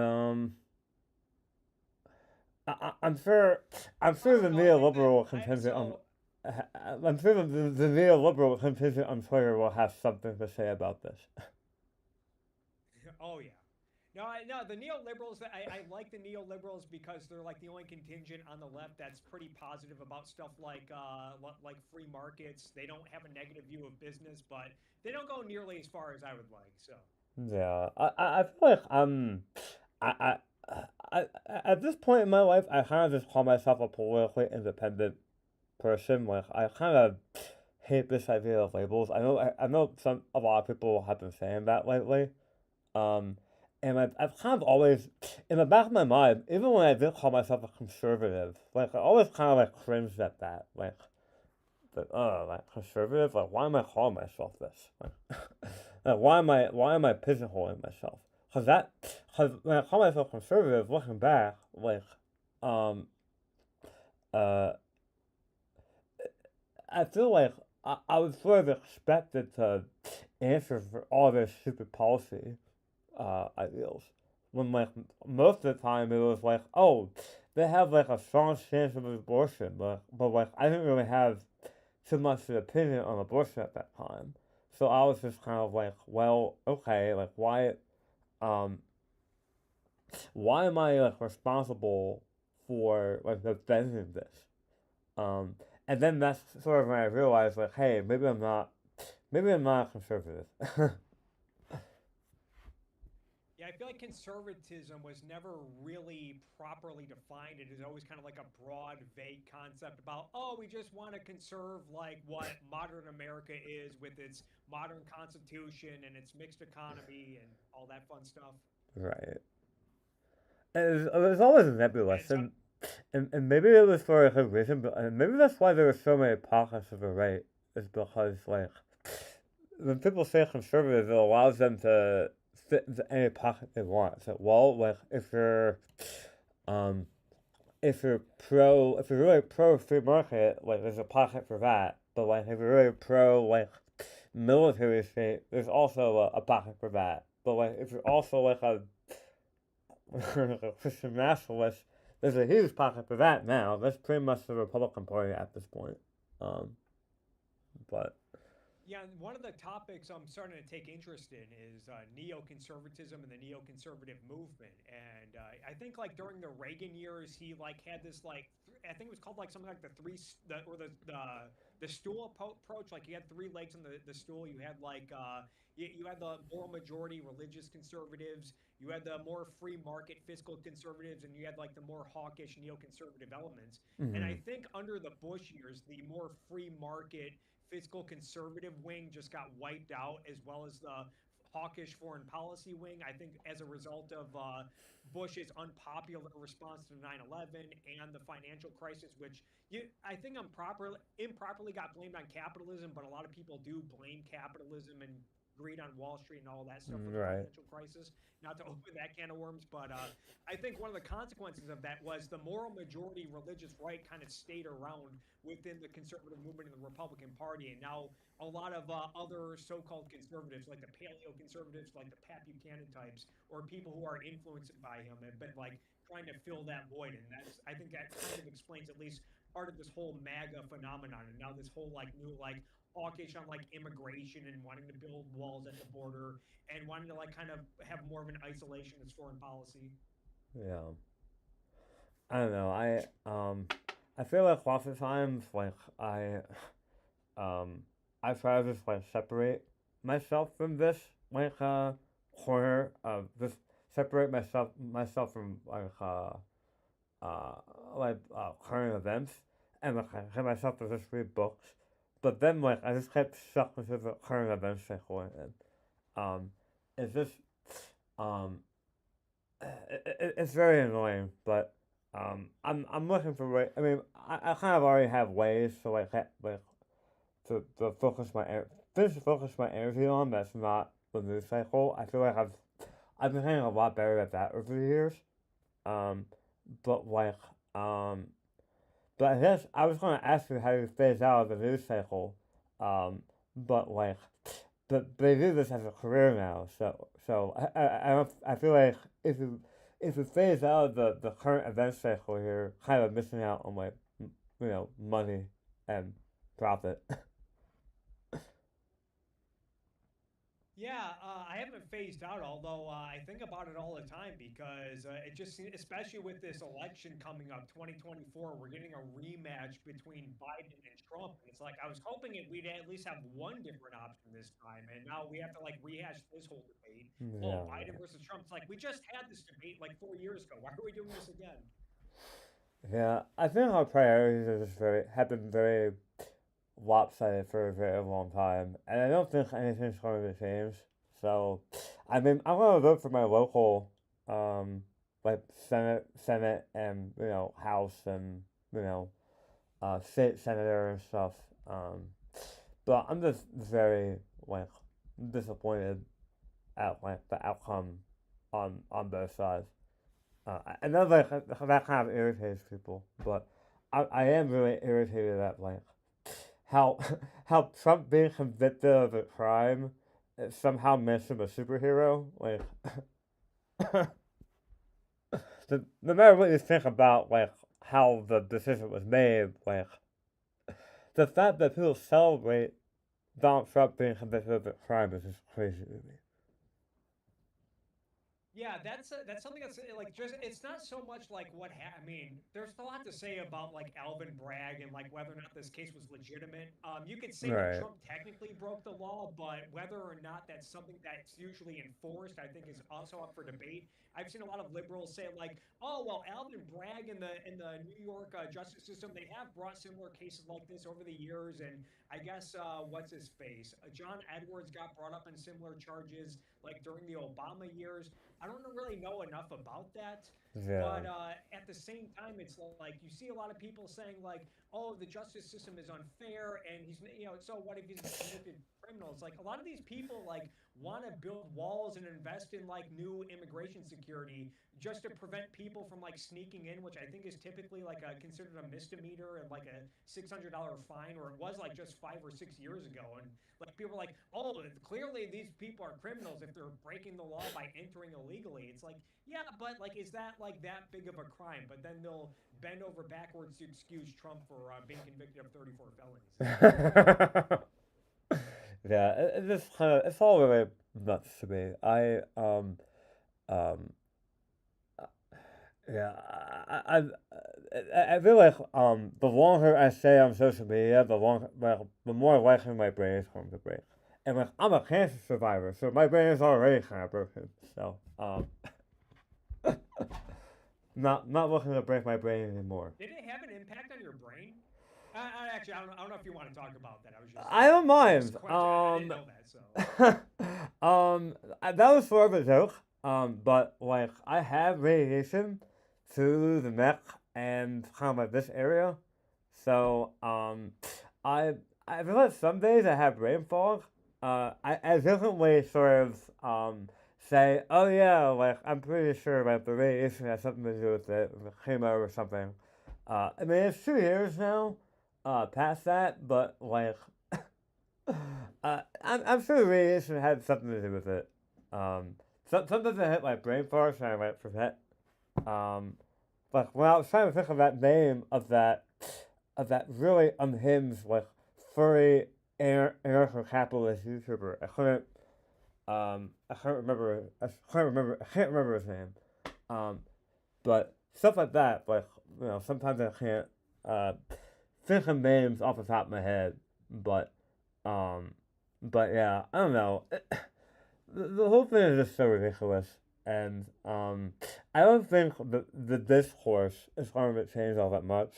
I'm sure I don't the know. I think that neoliberal I contingent on so I'm sure the neoliberal contingent on Twitter will have something to say about this. oh yeah. No, the neoliberals. I like the neoliberals because they're like the only contingent on the left that's pretty positive about stuff like like free markets. They don't have a negative view of business, but they don't go nearly as far as I would like. So Yeah, I feel like I, I at this point in my life I kind of just call myself a politically independent person. Like I kind of hate this idea of labels. I know a lot of people have been saying that lately. Um, and I've kind of always, in the back of my mind, even when I did call myself a conservative, like I always kind of like cringed at that. Like, oh, like conservative? Like, why am I calling myself this? Like, like why am I pigeonholing myself? Cause when I call myself conservative, looking back, like, um, uh, I feel like I was sort of expected to answer for all this stupid policy ideals. When like most of the time it was like, oh, they have like a strong stance of abortion, but like I didn't really have too much of an opinion on abortion at that time. So I was just kind of like, well, okay, like um why am I like responsible for like defending this? Um and then that's sort of when I realized like, hey, maybe I'm not a conservative. yeah, I feel like conservatism was never really properly defined. It is always kind of like a broad, vague concept about, oh, we just want to conserve like what modern America is with its modern constitution and its mixed economy and all that fun stuff. Right. It was always nebulous, And some, and maybe it was for a good reason, but and maybe that's why there were so many pockets of the right, is because like when people say conservative, it allows them to fit into any pocket they want. It's like, well, like um, if you're really pro free market, like there's a pocket for that. But like if you're really pro like military state, there's also a pocket for that. But like if you're also like a Christian nationalist, there's a huge pocket for that now. That's pretty much the Republican Party at this point. Um, but yeah, and one of the topics I'm starting to take interest in is neoconservatism and the neoconservative movement. And I think like during the Reagan years, he like had this like I think it was called like something like the the stool approach. Like you had three legs on the stool. You had like you had the moral majority religious conservatives. You had the more free market fiscal conservatives, and you had like the more hawkish neoconservative elements. And I mm, think under the Bush years, the more free market fiscal conservative wing just got wiped out, as well as the hawkish foreign policy wing. I think as a result of Bush's unpopular response to 9/11 and the financial crisis, which I think improperly got blamed on capitalism, but a lot of people do blame capitalism and greed on Wall Street and all that stuff for the right. financial crisis. Not to open that can of worms, but I think one of the consequences of that was the moral majority religious right kind of stayed around within the conservative movement in the Republican Party, and now a lot of other so-called conservatives, like the paleo conservatives, like the Pat Buchanan types, or people who are influenced by him, have been like trying to fill that void, and that's I think that kind of explains at least part of this whole MAGA phenomenon, and now this whole like new like hawkish on like immigration and wanting to build walls at the border and wanting to like kind of have more of an isolationist foreign policy. Yeah. I don't know. I feel like lots of times like um I try to just like separate myself from this like corner of just separate myself from uh current events and like I get myself to just read books. But then like I just kept stuck into the current events cycle and it's just um it's very annoying, but I'm looking for way. I mean, I kind of already have ways to like to focus my energy on that's not the news cycle. I feel like I've been getting a lot better at that over the years. Um, but like um, but I guess I was gonna ask you how you phase out of the news cycle. Um, but like but they do this as a career now. So I feel like if you phase out the current event cycle here, kind of missing out on like money and profit. Yeah, I haven't phased out, although I think about it all the time because it just, especially with this election coming up, 2024, we're getting a rematch between Biden and Trump. And it's like, I was hoping we'd at least have one different option this time. And now we have to like rehash this whole debate. Oh, Yeah, Biden versus Trump. It's like, we just had this debate like 4 years ago. Why are we doing this again? yeah. I think our priorities are just very have been very lopsided for a very long time, and I don't think anything's going to change. So, I mean, I'm gonna vote for my local, um, like Senate, and House, and state senator and stuff. Um, but I'm just very like disappointed at like the outcome on both sides. I know that kind of irritates people, but I am really irritated at like how how Trump being convicted of a crime somehow makes him a superhero. Like, no matter what you think about like how the decision was made, like the fact that people celebrate Donald Trump being convicted of a crime is just crazy to me. Yeah, that's something that's like just it's not so much like I mean, there's a lot to say about like Alvin Bragg and like whether or not this case was legitimate. You could say that Right. Trump technically broke the law, but whether or not that's something that's usually enforced, I think is also up for debate. I've seen a lot of liberals say like, "Oh, well, Alvin Bragg in the New York justice system, they have brought similar cases like this over the years, and I guess what's his face, John Edwards got brought up in similar charges like during the Obama years." I don't really know enough about that. Yeah. But at the same time, it's like you see a lot of people saying like, "Oh, the justice system is unfair," and so what if he's a convicted criminal? It's like a lot of these people like want to build walls and invest in like new immigration security just to prevent people from like sneaking in, which I think is typically like considered a misdemeanor and like a $600 fine, or it was like just 5 or 6 years ago. And like people are like, oh, clearly these people are criminals if they're breaking the law by entering illegally. It's like, yeah, but like, is that like that big of a crime? But then they'll bend over backwards to excuse Trump for being convicted of 34 felonies. It's like, Yeah, it's all really nuts to me. Um, yeah, I feel like the longer I stay on social media, the more likely my brain is going to break. And like I'm a cancer survivor, so my brain is already kind of broken. So not looking to break my brain anymore. did it have an impact on your brain? Actually, I don't know if you want to talk about that. I was just I don't just mind. question. I didn't know that, so. That was sort of a joke. But like I have radiation through the neck and kind of like this area, so I I feel like some days I have brain fog. I frequently sort of say, oh yeah, like I'm pretty sure like the radiation has something to do with it, with chemo or something. I mean it's 2 years now, past that, but like I'm sure radiation had something to do with it. Sometimes I hit like brain farts and I might forget. Um, like when I was trying to think of that name of that really unhinged like furry anarcho-capitalist YouTuber, I can't remember I can't remember his name. Um, but stuff like that, like sometimes I can't uh think of names off the top of my head, but um, but yeah, I don't know. The whole thing is just so ridiculous, and I don't think the discourse is going to change all that much.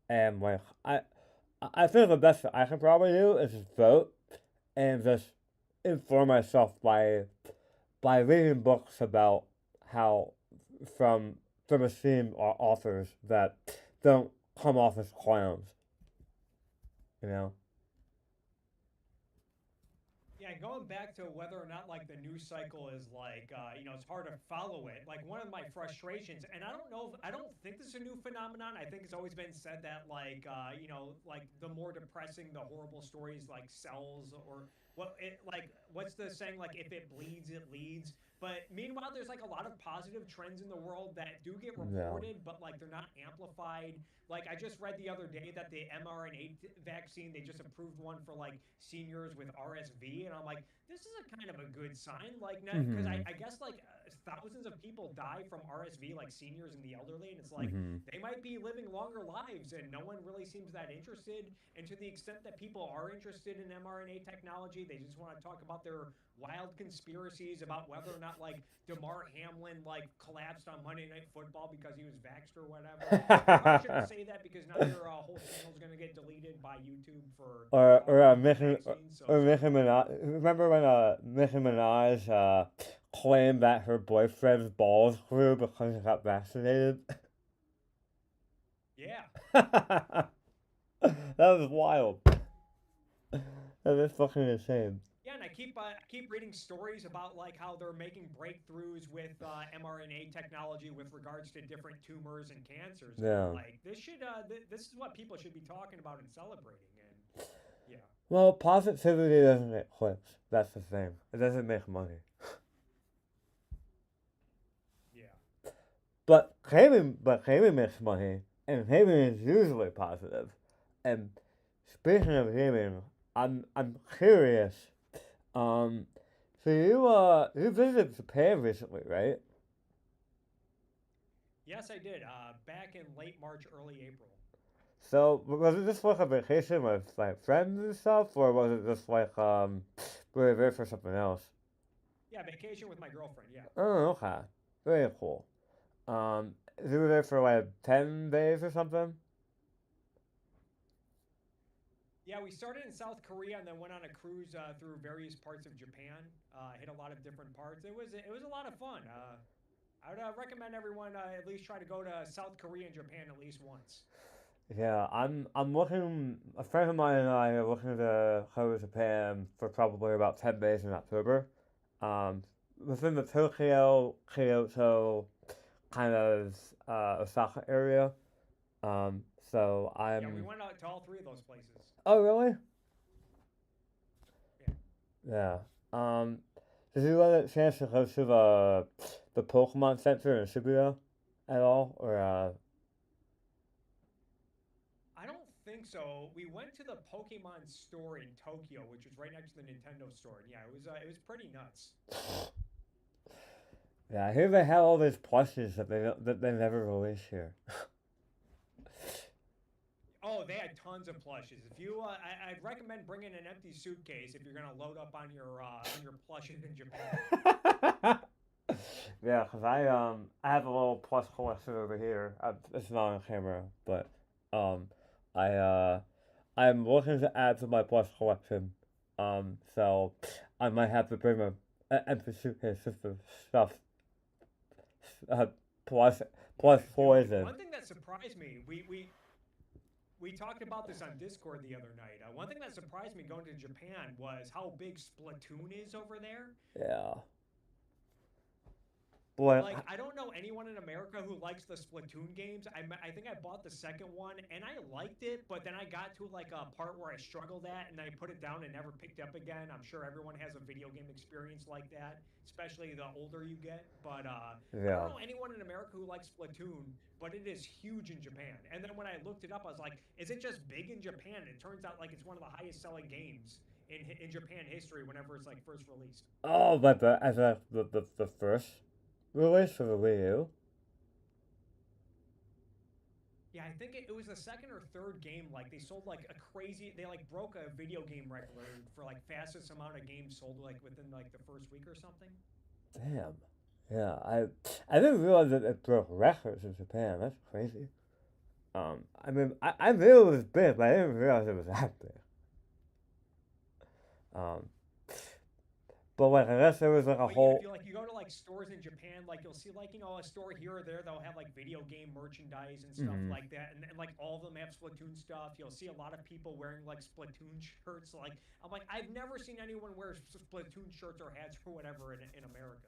And like I think the best that I can probably do is just vote and just inform myself by reading books about how from esteemed authors that don't come off as clowns, you know. Yeah, going back to whether or not like the news cycle is like it's hard to follow it. Like one of my frustrations, and I don't know if I don't think this is a new phenomenon. I think it's always been said that like like the more depressing, the horrible stories like sells or what's the saying? Like, if it bleeds, it leads. But meanwhile, there's like a lot of positive trends in the world that do get Yeah. reported, but like they're not amplified. Like I just read the other day that the mRNA vaccine, they just approved one for like seniors with RSV, and I'm like, this is a kind of a good sign. Like, because Mm-hmm. I guess like thousands of people die from RSV, like seniors and the elderly, and it's like Mm-hmm. they might be living longer lives, and no one really seems that interested. And to the extent that people are interested in mRNA technology, they just want to talk about their wild conspiracies about whether or not like DeMar Hamlin like collapsed on Monday Night Football because he was vaxxed or whatever. I probably shouldn't say that because now your whole channel is going to get deleted by YouTube for or talking about the Nicki, vaccine. So or sorry Nicki about that. Minaj. Remember when Nicki Minaj claimed that her boyfriend's balls grew because he got vaccinated? Yeah. That was wild. That is fucking insane. Yeah, and I keep reading stories about like how they're making breakthroughs with mRNA technology with regards to different tumors and cancers, and I'm Yeah. like, this is what people should be talking about and celebrating. And yeah, Well, positivity doesn't get clicks. That's the thing. It doesn't make money. yeah, But gaming makes money, and gaming is usually positive. And speaking of gaming, I'm curious. Um, so you visited Japan recently, right? yes, I did. Back in late March, early April. So was it just like a vacation with like friends and stuff, or was it just like we were there for something else? Yeah, vacation with my girlfriend. Yeah, Oh, okay, very cool. You were there for like 10 days or something. yeah. We started in South Korea and then went on a cruise through various parts of Japan. Hit a lot of different parts. It was a lot of fun. I would recommend everyone at least try to go to South Korea and Japan at least once. Yeah, I'm looking. A friend of mine and I are looking to go to Japan for probably about 10 days in October. Um, within the Tokyo, Kyoto, kind of Osaka area. So Yeah, we I'm. went out to all three of those places. Oh, really? Yeah. Yeah. Um, did you get a chance to go to the Pokemon Center in Shibuya at all, or I don't think so. We went to the Pokemon store in Tokyo, which was right next to the Nintendo store. And yeah, it was pretty nuts. Yeah, I hear they have all these plushes that they never release here. Oh, they had tons of plushes. If you, I'd recommend bringing an empty suitcase if you're gonna load up on your plushes in Japan. Yeah, cause I have a little plus collection over here. It's not on camera, but um I I'm looking to add to my plus collection. So I might have to bring an empty suitcase just of stuff uh, plus plus Yeah, do it. poison. One thing that surprised me, we talked about this on Discord the other night. One thing that surprised me going to Japan was how big Splatoon is over there. Yeah. Boy, Like, I don't know anyone in America who likes the Splatoon games. I think I bought the second one and I liked it, but then I got to like a part where I struggled at and I put it down and never picked up again. I'm sure everyone has a video game experience like that, especially the older you get. But I don't yeah. know anyone in America who likes Splatoon, but it is huge in Japan. And then when I looked it up, I was like, is it just big in Japan? It turns out like it's one of the highest selling games in Japan history whenever it's like first released. Oh, but as the first release for the Wii U. Yeah, I think it was the second or third game. Like they sold like a crazy. They like broke a video game record for like fastest amount of games sold like within like the first week or something. Damn. Yeah, I didn't realize that it broke records in Japan. That's crazy. I mean, I knew it was big, but I didn't realize it was that big. Um, but like, I guess there was like a But yeah, if whole. you like you go to like stores in Japan, like you'll see like a store here or there they'll have like video game merchandise and stuff Mm, like that, and like all of them have Splatoon stuff. You'll see a lot of people wearing like Splatoon shirts. Like I'm like I've never seen anyone wear Splatoon shirts or hats or whatever in America,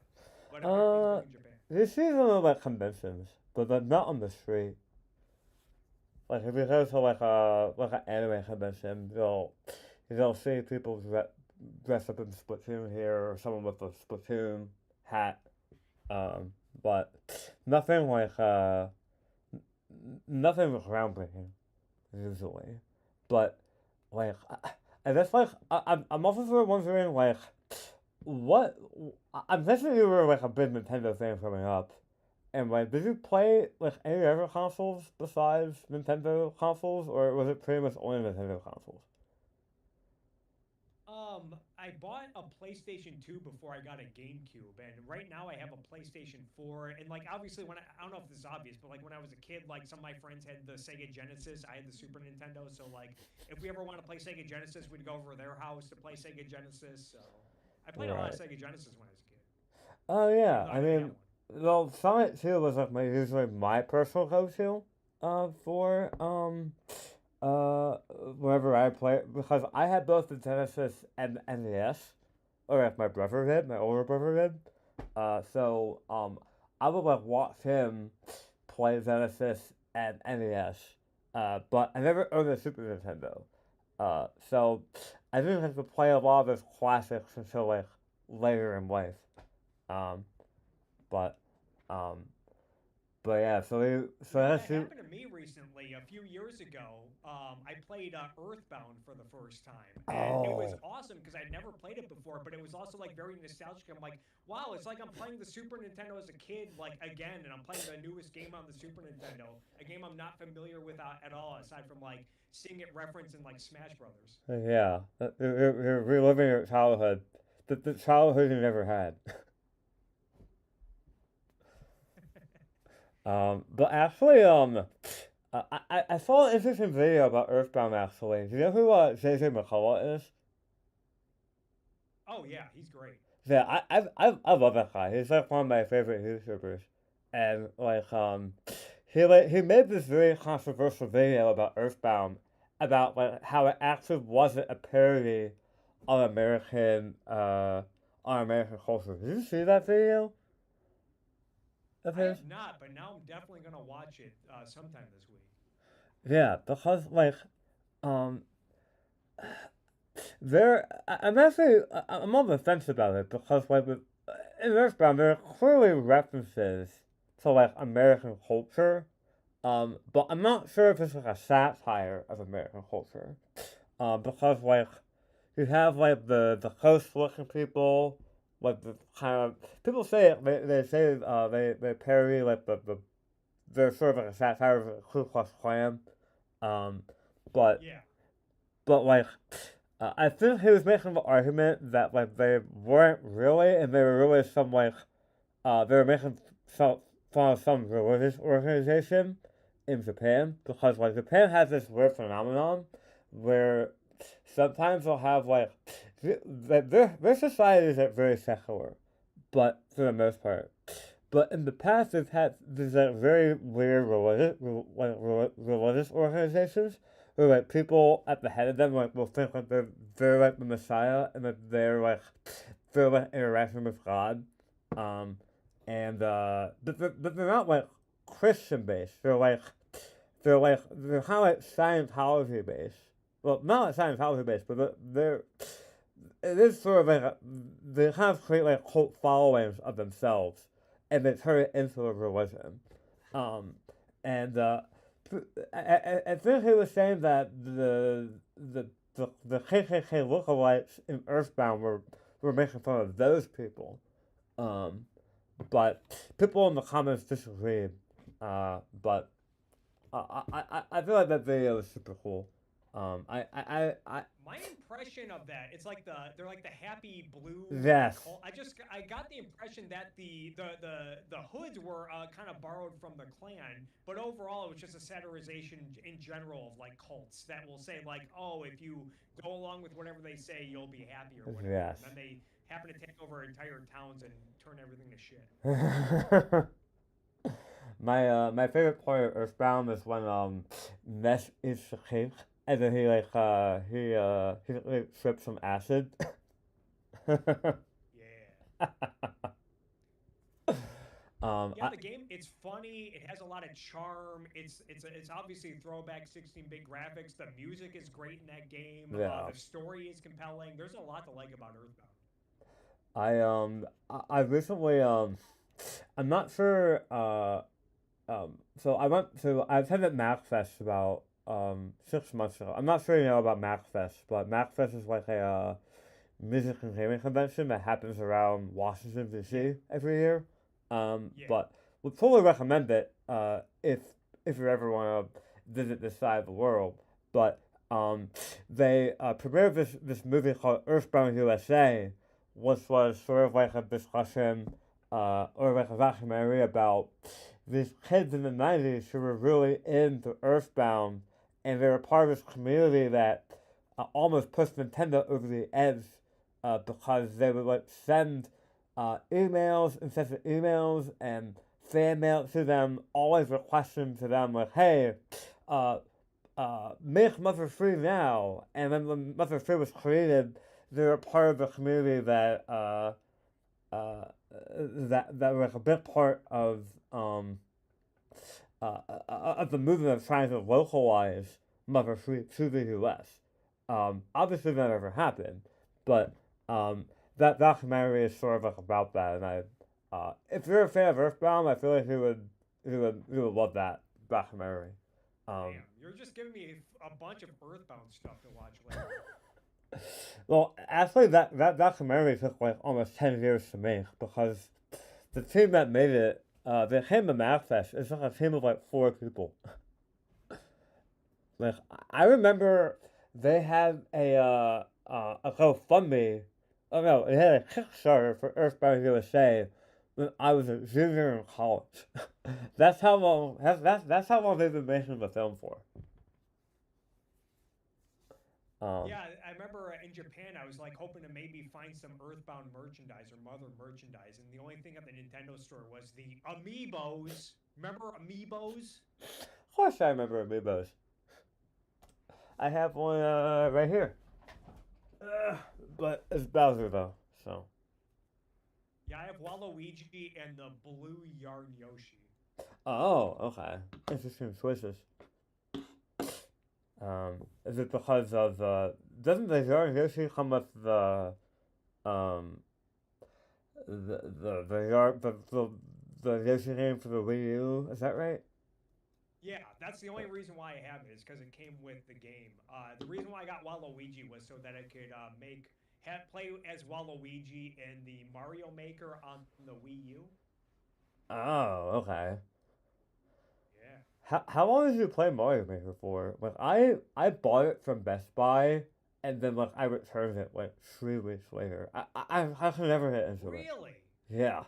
but apparently it's uh, big in Japan. you see them at like conventions, but they're not on the street. Like if you go to like an anime convention, you'll see people dressed up in Splatoon here, or someone with a Splatoon hat. Um, but nothing like nothing groundbreaking usually. But like, I guess like I'm also sort of wondering like what I'm guessing you were like a big Nintendo fan growing up. And like, did you play like any other consoles besides Nintendo consoles, or was it pretty much only Nintendo consoles? I bought a PlayStation 2 before I got a GameCube, and right now I have a PlayStation 4. And like, obviously, I don't know if this is obvious, but like when I was a kid, like some of my friends had the Sega Genesis, I had the Super Nintendo. So like, if we ever want to play Sega Genesis, we'd go over to their house to play Sega Genesis. So I played a lot of Right. Sega Genesis when I was a kid, Oh yeah, even though I I didn't have mean, one. well, Sonic 2 was like my usually my personal go-to, for uh whenever I play because I had both the Genesis and the NES, or if my brother did, my older brother did. So I would like watch him play Genesis and NES. But I never owned a Super Nintendo. So I didn't have to play a lot of his classics until like later in life. Um, but um, but yeah, so Yeah, that that's you. happened to me recently. A few years ago, I played Earthbound for the first time, and it was Oh, awesome because I'd never played it before. But it was also like very nostalgic. I'm like, wow, it's like I'm playing the Super Nintendo as a kid, like again, and I'm playing the newest game on the Super Nintendo, a game I'm not familiar with at all, aside from like seeing it referenced in like Smash Brothers. yeah, you're reliving your childhood, the childhood you never had. But actually, I saw an interesting video about Earthbound. Actually, do you know who JJ McCullough is? Oh yeah, he's great. Yeah, I love that guy. He's like one of my favorite YouTubers, and like he made this very controversial video about Earthbound, about like how it actually wasn't a parody on American culture. Did you see that video of I his? have not, but now I'm definitely gonna watch it sometime this week. Yeah, because like um I'm actually I'm on the fence about it because like in Earthbound there are clearly references to like American culture. But I'm not sure if it's like a satire of American culture. Because like you have like the coast looking people, like the kind of people say it, they say they parody like they're sort of like a satire of the Ku Klux Klan. Um, but Yeah. like I think he was making the argument that like they weren't really, and they were really some like they were making some fun of some religious organization in Japan because like Japan has this weird phenomenon where sometimes they'll have like their society is like, very secular, but for the most part. But in the past, they've had these like very weird religious organizations where like people at the head of them like will think like they're like the Messiah and that they're like interacting with God, um, and but they're not like Christian based. They're kind of like Scientology based. Well, not like Scientology based, but they're it is sort of like they kind of create like cult followings of themselves, and they turn it into a religion. Um, and I think he was saying that the KKK lookalikes in Earthbound were making fun of those people. Um, but people in the comments disagreed. But I feel like that video is super cool. I My impression of that, it's like they're like the happy blue like yes, cult. I got the impression that the hoods were kind of borrowed from the Klan, but overall it was just a satirization in general of like cults that will say like, oh, if you go along with whatever they say, you'll be happy or whatever, yes. and then they happen to take over entire towns and turn everything to shit. My favorite part of Earthbound is when Ness eats the cake and then he like trips some acid. Yeah. Yeah, I the game, it's funny. It has a lot of charm. It's obviously throwback 16-bit graphics. The music is great in that game. yeah. The story is compelling. There's a lot to like about Earthbound. I recently I'm not sure so I attended MacFest about 6 months ago. I'm not sure you know about MacFest, but MacFest is like a music and gaming convention that happens around Washington Yeah, D.C. every year. yeah. But would totally recommend it if you ever want to visit this side of the world. But they premiered this movie called Earthbound USA, which was sort of like a discussion or like a documentary about these kids in the 90s who were really into Earthbound, and they were part of this community that almost pushed Nintendo over the edge because they would like send emails and send emails and fan mail to them, always requesting to them like, "Hey, uh, make Mother Free now." And then when Mother Free was created, they were part of the community uh, that was a big part of the movement of trying to localize Mother Free to the U.S. Obviously, that never happened, but that documentary is sort of like about that. And if you're a fan of Earthbound, I feel like you would love that documentary. Um, Damn, you're just giving me a bunch of Earthbound stuff to watch later. well, actually, that documentary took like almost 10 years to make because the team that made it, they came to MacFest. It's like a team of like 4 people. Like I remember they had a GoFundMe. Oh no, they had a Kickstarter for Earthbound USA when I was a junior in college. That's how long they've been making the film for. Um, Yeah, I remember in Japan, I was like hoping to maybe find some Earthbound merchandise or Mother merchandise, and the only thing at the Nintendo store was the Amiibos. Remember Amiibos? of course, I remember Amiibos. I have one right here. But it's Bowser though, so. Yeah, I have Waluigi and the Blue Yarn Yoshi. Oh, okay. Interesting choices. Is it because of doesn't the Zero Yoshi come with um the Yoshi game for the Wii U? Is that right? Yeah, that's the only reason why I have it is because it came with the game. The reason why I got Waluigi was so that I could play as Waluigi in the Mario Maker on the Wii U. Oh, okay. Yeah. How long did you play Mario Maker for? Like I bought it from Best Buy and then like I returned it like 3 weeks later. I could never get into it. Really? Yeah.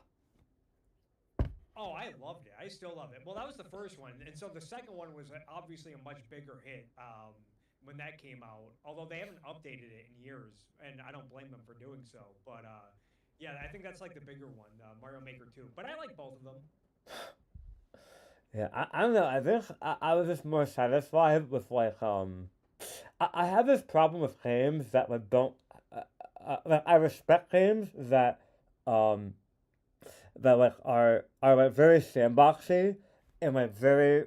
Oh, I loved it. I still love it. Well, that was the first one, and so the second one was obviously a much bigger hit when that came out. Although they haven't updated it in years, and I don't blame them for doing so. But yeah, I think that's like the bigger one, Mario Maker 2. But I like both of them. Yeah, I don't know. I think I was just more satisfied with like I have this problem with games that like don't like I respect games um that like are like very sandboxy and like very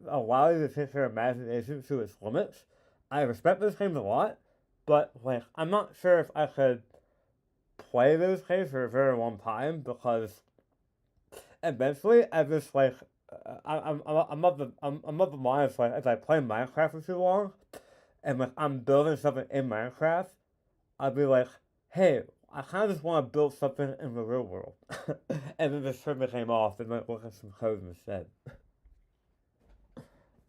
allow you to take your imagination to its limits. I respect those games a lot, but like I'm not sure if I could play those games for a very long time because eventually I just like I'm of the mind it's like if I play Minecraft for too long and like I'm building something in Minecraft, I'll be like, hey, I kind of just want to build something in the real world, and then just turn the game off and like look at some code instead.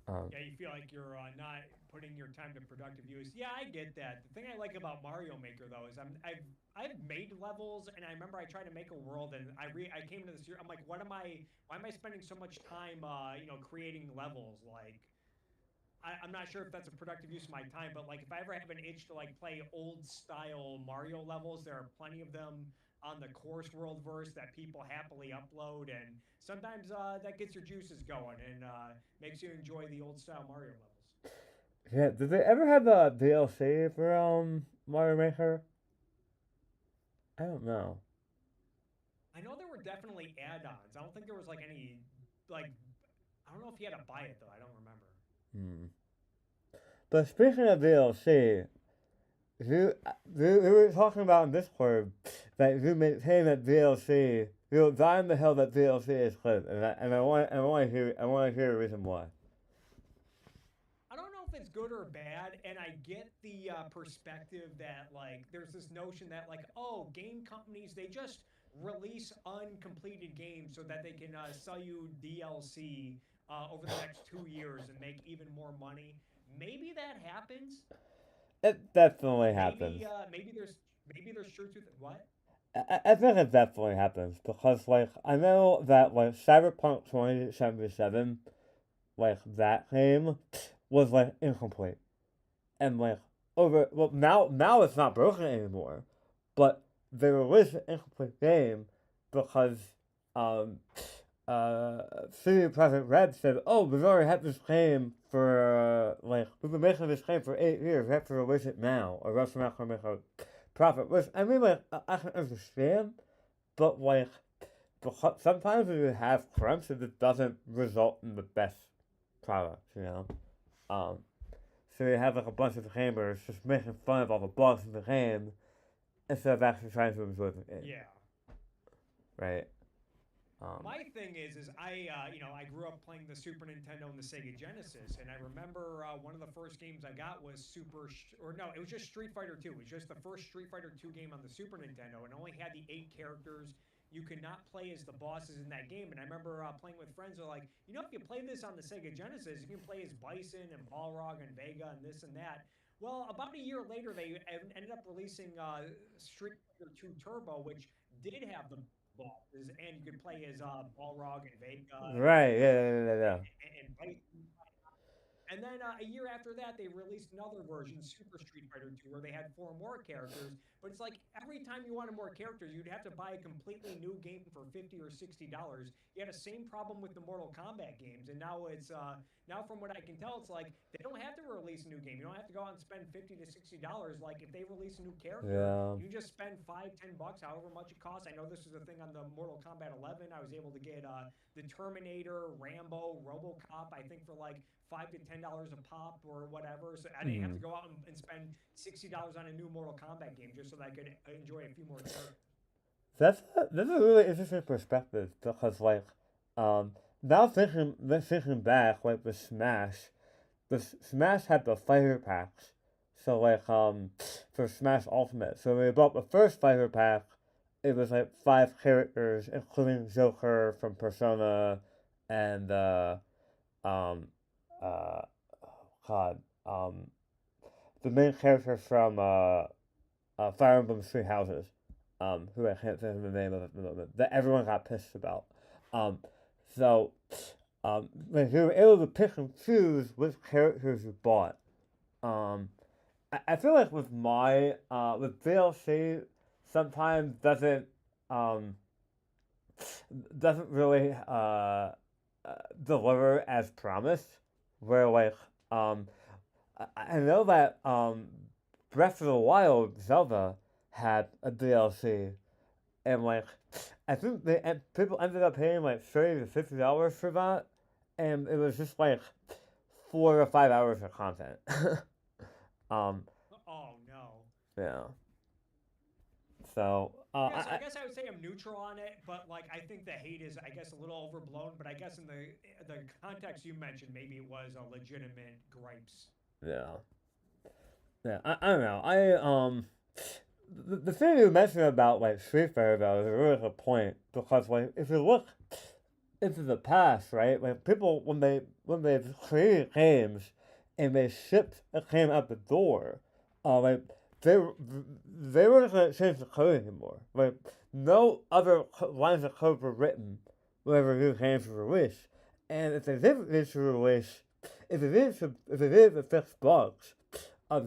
Um, Yeah, you feel like you're not putting your time to productive use. Yeah, I get that. The thing I like about Mario Maker though is I've made levels, and I remember I tried to make a world, and I came to this year. I'm like, why am I spending so much time creating levels? Like I'm not sure if that's a productive use of my time, but like if I ever have an itch to like play old style Mario levels, there are plenty of them on the Course World verse that people happily upload, and sometimes that gets your juices going and makes you enjoy the old style Mario levels. yeah, did they ever have the DLC for Mario Maker? I don't know. I know there were definitely add-ons. I don't think there was like any like I don't know if you had to buy it though. I don't remember. Hmm. But speaking of DLC, you were talking about in Discord that you maintain that DLC. You'll die on the hill that DLC is good, and I want to hear a reason why. I don't know if it's good or bad, and I get the perspective that like there's this notion that like oh game companies they just release uncompleted games so that they can sell you DLC over the next 2 years and make even more money. Maybe that happens. It definitely happens. Maybe there's truth to what? I think it definitely happens because like I know that like Cyberpunk 2077, like that game was like incomplete and like over well now it's not broken anymore, but they released an incomplete game because um CD Projekt Red said, "Oh, we've already had this game for like we've been making this game for 8 years. We have to release it now, or else we're not gonna make a profit." Which I mean, like I can understand, but like because sometimes when you have crunch, it just doesn't result in the best product, you know. Um, so you have like a bunch of gamers just making fun of all the bugs in the game instead of actually trying to enjoy the game, Yeah. right? Um, My thing is I grew up playing the Super Nintendo and the Sega Genesis, and I remember one of the first games I got was or no, it was just Street Fighter 2. It was just the first Street Fighter 2 game on the Super Nintendo, and only had the 8 characters. You could not play as the bosses in that game, and I remember playing with friends who are like, if you play this on the Sega Genesis, you can play as Bison and Balrog and Vega and this and that. Well, about a year later, they ended up releasing Street Fighter 2 Turbo, which did have the bosses, and you could play as Balrog and Vega right? Yeah. and Bison. And then a year after that, they released another version, Super Street Fighter 2, where they had four more characters. But it's like every time you wanted more characters, you'd have to buy a completely new game for $50 or $60. You had the same problem with the Mortal Kombat games, and now now from what I can tell, it's like they don't have to release a new game. You don't have to go out and spend $50 to $60. Like if they release a new character, Yeah. you can just spend $5, $10, however much it costs. I know this is a thing on the Mortal Kombat 11. I was able to get the Terminator, Rambo, RoboCop. I think for like $5 to $10 a pop or whatever. So I didn't have Hmm. to go out and spend $60 on a new Mortal Kombat game just so that I could enjoy a few more characters. That's a really interesting perspective because like um now thinking back like with Smash, Smash had the fighter packs. So like for Smash Ultimate. So when we bought the first fighter pack, it was like 5 characters, including Joker from Persona and um uh God the main character from Fire Emblem Three Houses, who I can't think of the name of at the moment, that everyone got pissed about. Um, so, when you were able to pick and choose which characters you bought, um, I feel like with with DLC, sometimes um, doesn't really deliver as promised. Where like um, I know that Breath of the Wild Zelda had a DLC, and like I think people ended up paying like $30 to $50 for that, and it was just like 4 or 5 hours of content. um, Oh no. yeah. So Yeah, so I guess I would say I'm neutral on it, but like I think the hate is I guess a little overblown, but I guess in the context you mentioned, maybe it was a legitimate gripes. yeah, yeah. I don't know. The thing you mentioned about like Street Fighter though is a really good point because like if you look into the past, right? Like people when they created games and they shipped a game out the door, like they they weren't gonna change the code anymore. Like no other lines of code were written whenever new games were released, and if they didn't need to release, if they needed to fix bugs,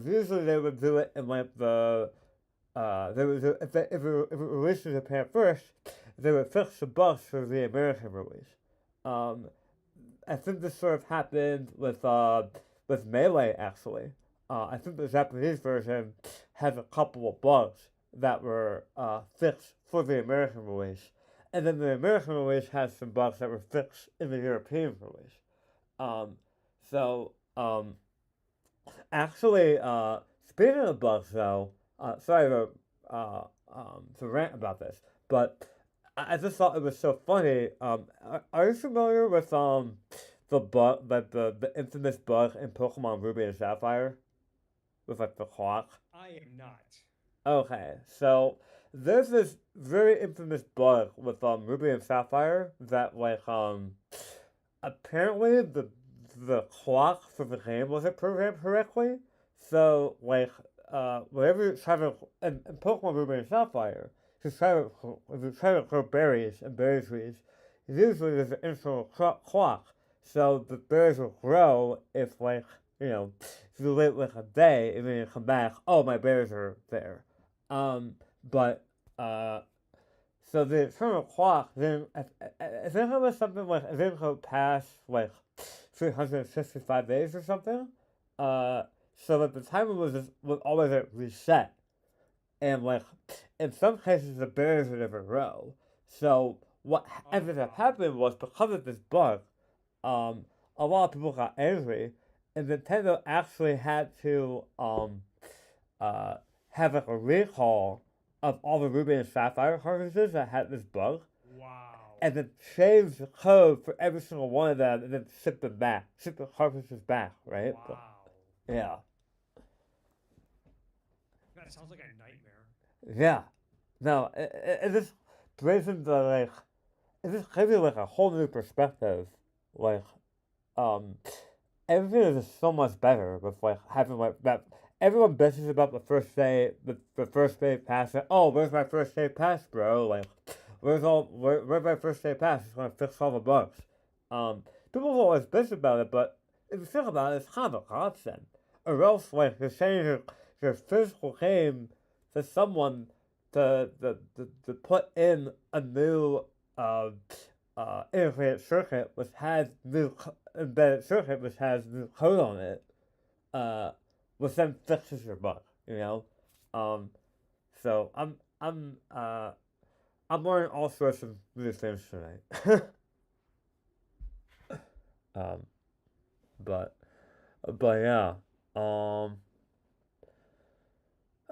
usually they would do it in like they would if it released in Japan first, they would fix the bugs for the American release. Um, I think this sort of happened with Melee actually. I think the Japanese version has a couple of bugs that were fixed for the American release, and then the American release has some bugs that were fixed in the European release. Um, so actually, speaking of bugs, though, sorry to rant about this, but I just thought it was so funny. Are you familiar with the bug, like the infamous bug in Pokemon Ruby and Sapphire, with like the clock? I am not. Okay, so there's this very infamous bug with Ruby and Sapphire that like apparently the clock for the game wasn't programmed correctly. So like whenever you try to in Pokemon Ruby and Sapphire, if you try to grow berries and berry trees, usually there's an internal clock. So the berries will grow if like if you wait like a day and then you come back, oh my berries are there. But so the internal clock then, I think it was something like it didn't go past like 365 days or something. Uh, so that the timer was always at reset, and like in some cases the berries would never grow. So what Oh ended up wow. happening was because of this bug, um, a lot of people got angry, and Nintendo actually had to uh, have like a recall of all the Ruby and Sapphire cartridges that had this bug, Wow. and then change the code for every single one of them, and then ship them back, ship the cartridges back, right? But, Wow. yeah, That sounds like a nightmare. yeah. No, it just brings into like it just gives you like a whole new perspective. Like, um, everything is just so much better with like having like that. Everyone bitches about the first day pass. Like, oh, where's my first day pass, bro? Like, where's my first day pass? It's gonna fix all the bugs. People will always bitch about it, but if you think about it, it's kind of a godsend. Or else, like, you're saying your physical game to someone to put in a new uh, integrated circuit which has embedded circuit which has new code on it, uh, which then fixes your bug. You know, um, so I'm learning all sorts of new things tonight. um, but yeah, um,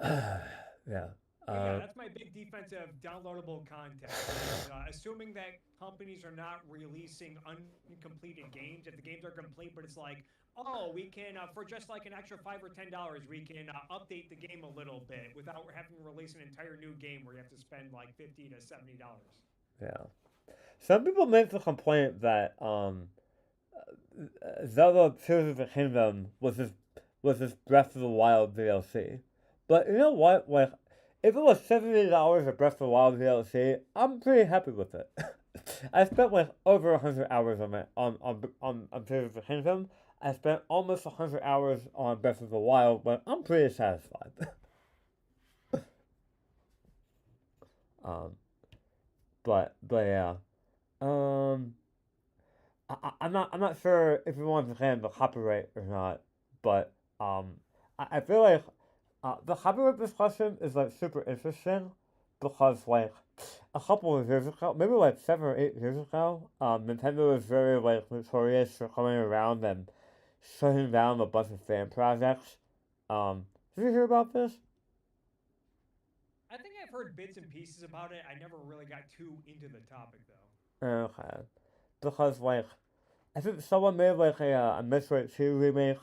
yeah, But yeah, uh, that's my big defense of downloadable content is assuming that companies are not releasing uncompleted games. If the games are complete, but it's like, oh, we can for just like an extra $5 or $10, we can update the game a little bit without having to release an entire new game where you have to spend like $50 to $70. yeah. Some people make the complaint that Zelda Tears of the Kingdom was this Breath of the Wild DLC. But you know what? Like, if it was $70 of Breath of the Wild DLC, I'm pretty happy with it. I spent like over 100 hours on it on Tears of the Kingdom. I spent almost 100 hours on Breath of the Wild, but I'm pretty satisfied. um, but yeah. Um, I'm not sure if we want to claim the copyright or not, but I feel like the copyright discussion is like super interesting because like a couple of years ago, maybe like 7 or 8 years ago, Nintendo was very like notorious for coming around and shutting down a bunch of fan projects. Did you hear about this? I think I've heard bits and pieces about it. I never really got too into the topic though. Okay, because like I think someone made like a Metroid 2 remake,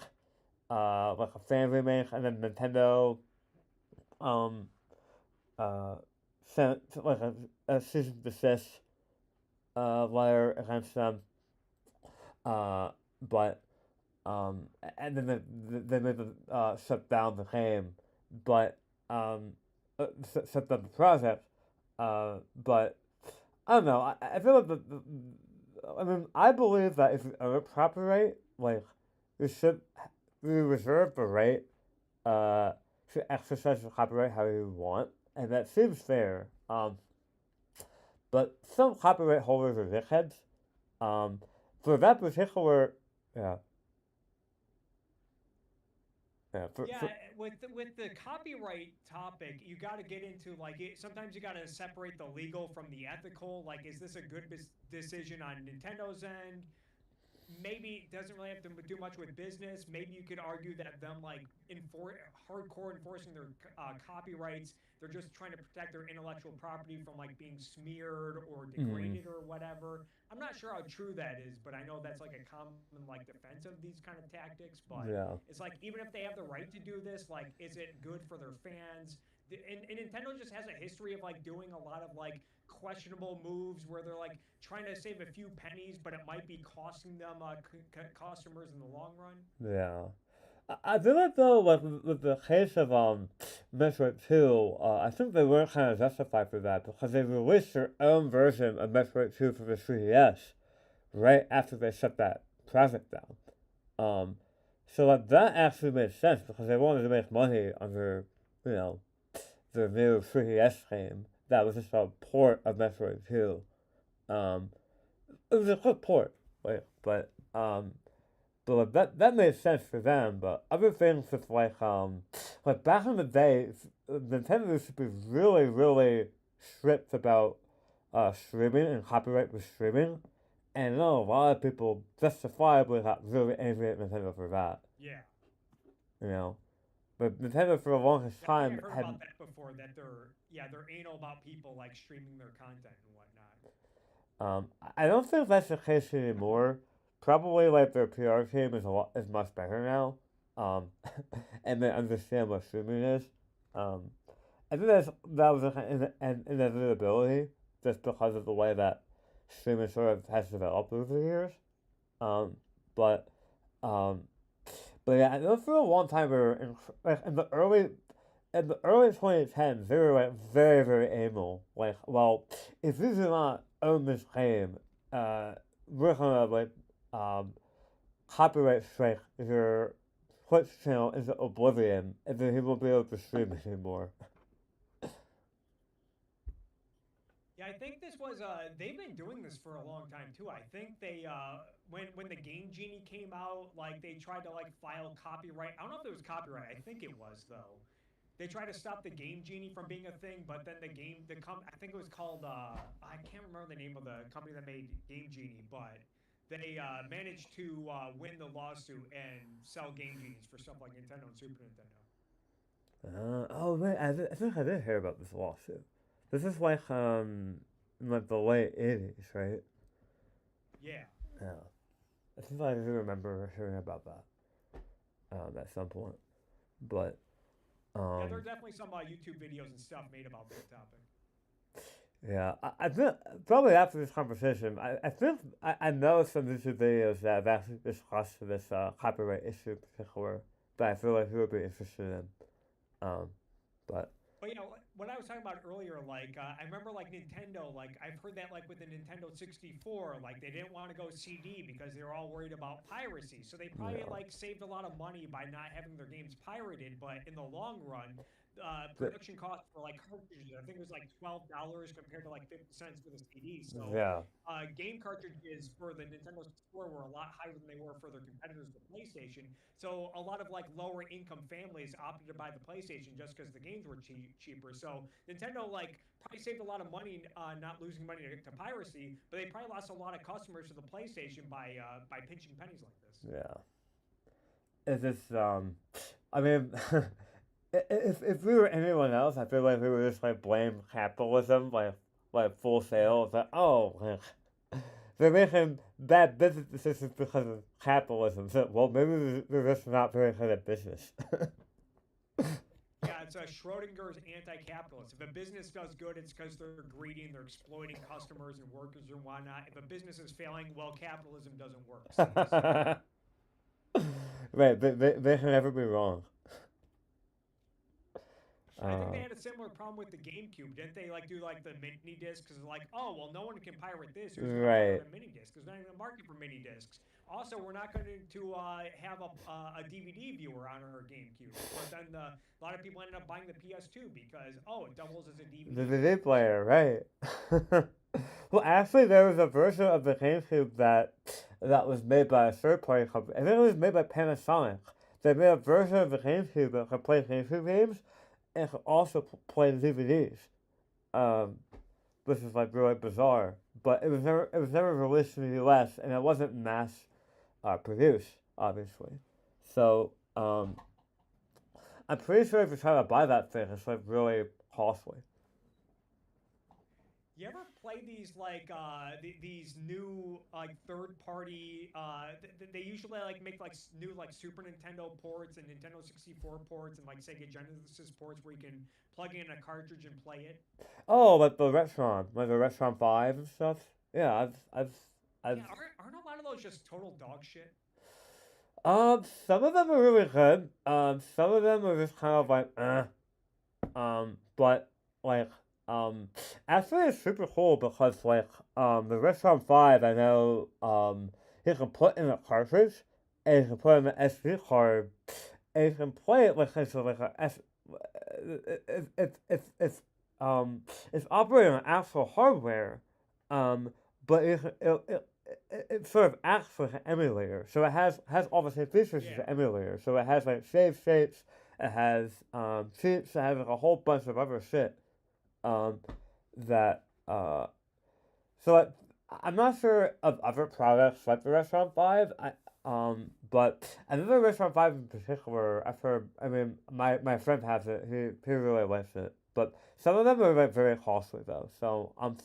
like a fan remake, and then Nintendo um uh sent like a cease and desist letter against them. But and then they made them shut down the game, but um shut down the project. But I don't know. I feel like I mean, I believe that if you own a copyright, like you should you reserve the right uh to exercise the copyright how you want, and that seems fair. But some copyright holders are dickheads. Um, for that particular, yeah, Yeah, Yeah, with the copyright topic, you got to get into like sometimes you got to separate the legal from the ethical. Like, is this a good decision on Nintendo's end? Maybe it doesn't really have to do much with business. Maybe you could argue that them like hardcore enforcing their copyrights, they're just trying to protect their intellectual property from like being smeared or mm, degraded or whatever. I'm not sure how true that is, but I know that's like a common like defense of these kind of tactics. But yeah. it's like even if they have the right to do this, like is it good for their fans? And Nintendo just has a history of like doing a lot of like questionable moves where they're like trying to save a few pennies, but it might be costing them customers in the long run. Yeah. I feel like though, like with the case of Metroid Two, I think they were kind of justified for that because they released their own version of Metroid Two for the 3DS right after they shut that project down. Um, so like that actually made sense because they wanted to make money on their, you know, their new 3DS game that was just a port of Metroid Two. Um, it was a quick port, right? But like, that made sense for them. But other things just like back in the day, Nintendo used to be really really strict about streaming and copyright with streaming, and I know a lot of people justifiably got really angry at Nintendo for that. Yeah, You know, but Nintendo for the longest yeah, I think time I've heard had about that before. That they're anal about people like streaming their content and whatnot. I don't think that's the case anymore. Probably like their PR team is much better now. Um, and they understand what streaming is. Um, I think that was an inevitability just because of the way that streaming sort of has developed over the years. Um, but um, but yeah, I know for a long time we were like in the early 2010s, they were like very, very anal. Like, well, if you do not own this game, uh, we're gonna like um, copyright strike your Twitch channel into oblivion, and then he won't be able to stream anymore. Yeah, I think this was they've been doing this for a long time too. I think they when the Game Genie came out, like they tried to like file copyright. I don't know if it was copyright. I think it was though. They tried to stop the Game Genie from being a thing, but then I think it was called I can't remember the name of the company that made Game Genie, but they managed to win the lawsuit and sell Game Genies for stuff like Nintendo and Super Nintendo. Oh man, I think I did hear about this lawsuit. This is in like the late 80s, right? Yeah. Yeah. I think I do remember hearing about that at some point. But Yeah, there um, are definitely some YouTube videos and stuff made about this topic. yeah, I think probably after this conversation, I think I know some YouTube videos that have actually discussed this copyright issue in particular that I feel like you would be interested in. Um, but But yeah, what I was talking about earlier, like I remember like Nintendo, like I've heard that like with the Nintendo 64, like they didn't want to go CD because they were all worried about piracy. So they probably yeah, like saved a lot of money by not having their games pirated. But in the long run, but, production costs for like cartridges, I think it was like $12 compared to like 50 cents for the CD. So yeah, game cartridges for the Nintendo 64 were a lot higher than they were for their competitors, the PlayStation. So a lot of like lower income families opted to buy the PlayStation just because the games were cheaper. So Nintendo like probably saved a lot of money not losing money to piracy, but they probably lost a lot of customers to the PlayStation by pinching pennies like this. yeah. It's just I mean, if we were anyone else, I feel like we would just like blame capitalism, like full sale. It's like oh, like, they're making bad business decisions because of capitalism. So well, maybe they're just not very good at business. Yeah, it's Schrodinger's anti-capitalist. If a business does good, it's because they're greedy and they're exploiting customers and workers and whatnot. If a business is failing, well, capitalism doesn't work. Same as Right, they can never be wrong. I think they Uh, had a similar problem with the GameCube. Didn't they like do like the mini discs? Because like, oh well, no one can pirate this. Who's going to pirate right. a mini disc? There's not even a market for mini discs. Also, we're not going to have a DVD viewer on our GameCube. But then a lot of people ended up buying the PS2 because oh, it doubles as a The DVD DVD player. player, right? Well, actually, there was a version of the GameCube that was made by a third party company. I think it was made by Panasonic they made a version of the GameCube that could play GameCube games and could also play DVDs. Um, which is like really bizarre. But it was never released in the U.S. and it wasn't mass produced, obviously. So I'm pretty sure if you try to buy that thing, it's like really costly. You ever play these like these new like third party they usually like make like new like Super Nintendo ports and Nintendo 64 ports and like Sega Genesis ports where you can plug in a cartridge and play it? Oh, like the Retron 5 and stuff. Yeah, I've Yeah, aren't a lot of those just total dog shit? some of them are really good. Some of them are just kind of like, but like, actually it's super cool because like, the Retron 5, I know, you can put in a cartridge and you can put in an SD card and you can play it like it's like a S. It's operating on actual hardware, um, but it sort of acts like an emulator. So it has all the same features as Yeah. an emulator. So it has like save states, it has cheats, it has like a whole bunch of other shit. Um, that so like, I'm not sure of other products like the Restaurant Five. But another Restaurant Five in particular, I've heard. I mean, my friend has it. He really likes it. But some of them are like very costly though. So I'm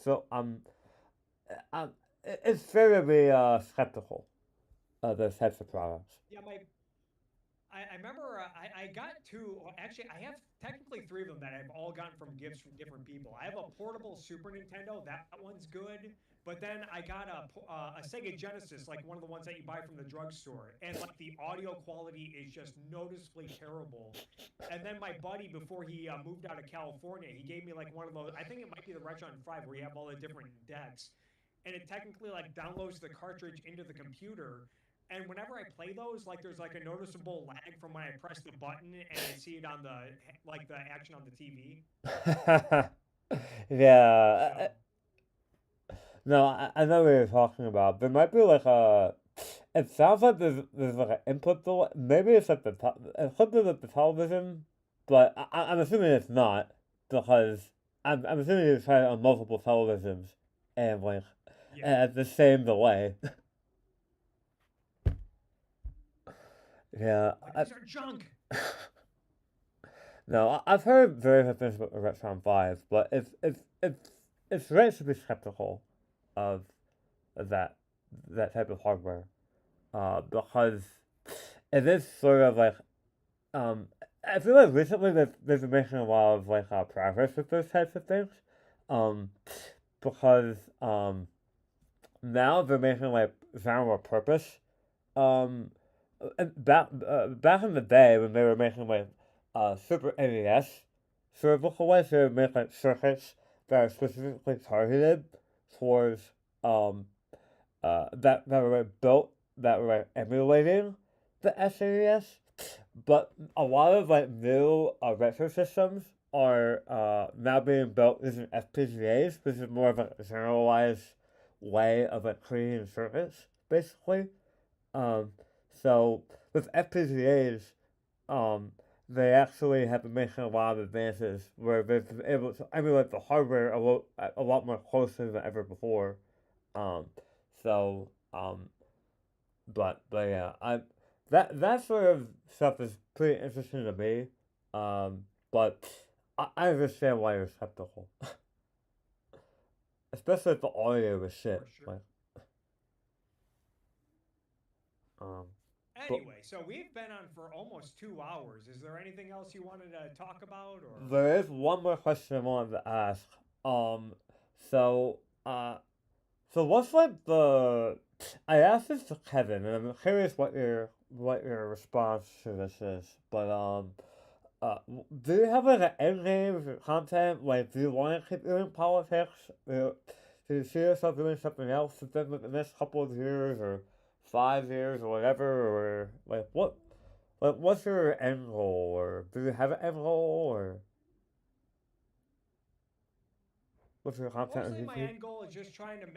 it's fair to be skeptical of those types of products. Yeah, I remember I got two. Well, actually, I have technically three of them that I've all gotten from gifts from different people. I have a portable Super Nintendo. That one's good. But then I got a Sega Genesis, like one of the ones that you buy from the drugstore, and like the audio quality is just noticeably terrible. And then my buddy, before he moved out of California, he gave me like one of those. I think it might be the Retron 5, where you have all the different decks, and it technically like downloads the cartridge into the computer. And whenever I play those, like there's like a noticeable lag from when I press the button and I see it on the like the action on the TV. Yeah. So No, I know what you're talking about. There might be like a. It sounds like there's like an input delay. Maybe it's like it's something with the television, but I'm assuming it's not because I'm assuming you're trying on multiple televisions and like yeah, at the same delay. Yeah, like these are junk. no, I've heard very good things about the Retron Five, but it's right to be skeptical of that that type of hardware. Because it is sort of like um, I feel like recently they've been making a lot of like progress with those types of things. Um, because now they're making like general purpose. Um, and back in the day when they were making like Super NES surgical ways, they would make like circuits that are specifically targeted towards um that were like, built that were like, emulating the SNES, but a lot of like new retro systems are now being built using FPGAs, which is more of a generalized way of like creating circuits, basically. Um, so with FPGAs, um, they actually have been making a lot of advances where they've been able to emulate the hardware a lot more closely than ever before. Um, so but yeah, that sort of stuff is pretty interesting to me. But I understand why you're skeptical, especially if the audio is For shit. sure. Like, um, but Anyway, so we've been on for almost 2 hours. Is there anything else you wanted to talk about, or? there is one more question I wanted to ask. Um, so so what's like the? I asked this to Kevin, and I'm curious what your response to this is. But do you have like an end game of your content? Like, do you want to keep doing politics? Do you see yourself doing something else within like, the next couple of years or 5 years or whatever? Or like what? Like, what's your end goal? Or do you have an end goal? Or with your content on Mostly my YouTube? end goal is just trying to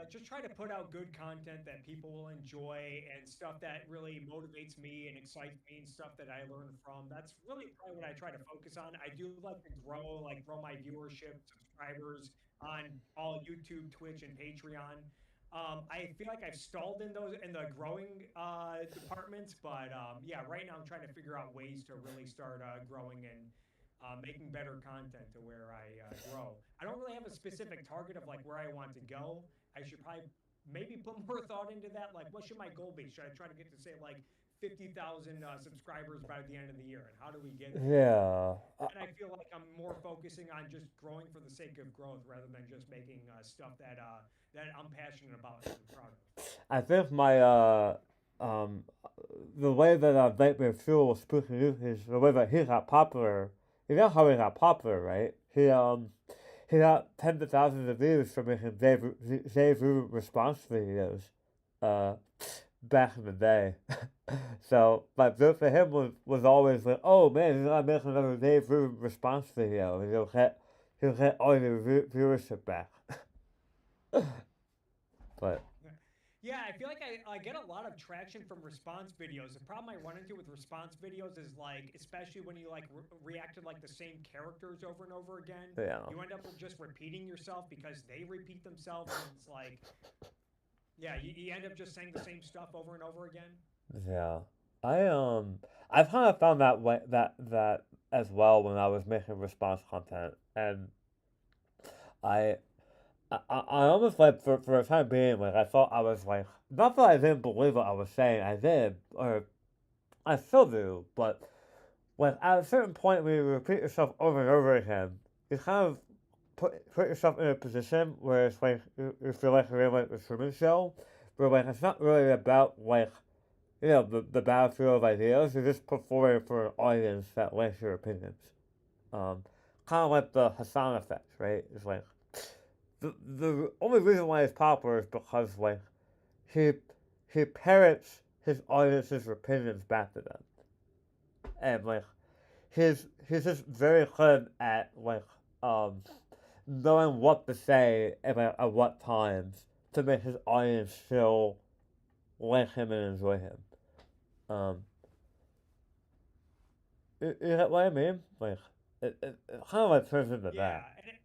just try to put out good content that people will enjoy and stuff that really motivates me and excites me and stuff that I learn from. That's really probably what I try to focus on. I do like to grow my viewership, subscribers on all YouTube, Twitch, and Patreon. I feel like I've stalled in those in the growing departments, but yeah, right now I'm trying to figure out ways to really start growing and making better content to where I grow. I don't really have a specific target of like where I want to go. I should probably maybe put more thought into that. Like, what should my goal be? Should I try to get to say like 50,000 subscribers by the end of the year? And how do we get there? Yeah. And I feel like I'm more focusing on just growing for the sake of growth rather than just making stuff that I'm passionate about and I'm proud of. I think my um the way that Nightmare Fuel was speaking to is the way that he got popular. You know how he got popular, right? He got tens of thousands of views for making Dave response videos, uh, back in the day. So my build for him was always like, oh man, he's gonna make another Dave response video, and he'll get all your viewership back. But Yeah, I feel like I get a lot of traction from response videos. The problem I run into with response videos is like, especially when you like react to like the same characters over and over again, yeah, you end up with just repeating yourself because they repeat themselves, and it's like, yeah, you end up just saying the same stuff over and over again. yeah. I I kind of found that way that as well when I was making response content, and I I almost like for a time being like I thought I was like not that I didn't believe what I was saying, I did, or I still do, but like at a certain point when you repeat yourself over and over again, you kind of put yourself in a position where it's like you feel like you're in like a Truman Show, where like it's not really about like the battlefield of ideas. You're just performing for an audience that likes your opinions. Um, Kind of like the Hassan effect, right? It's like the only reason why he's popular is because like he he parrots his audience's opinions back to them, and like he's just very good at like um knowing what to say and like, at what times to make his audience feel like him and enjoy him. Um, you get what I mean? Like it kind of like turns into that. Yeah, and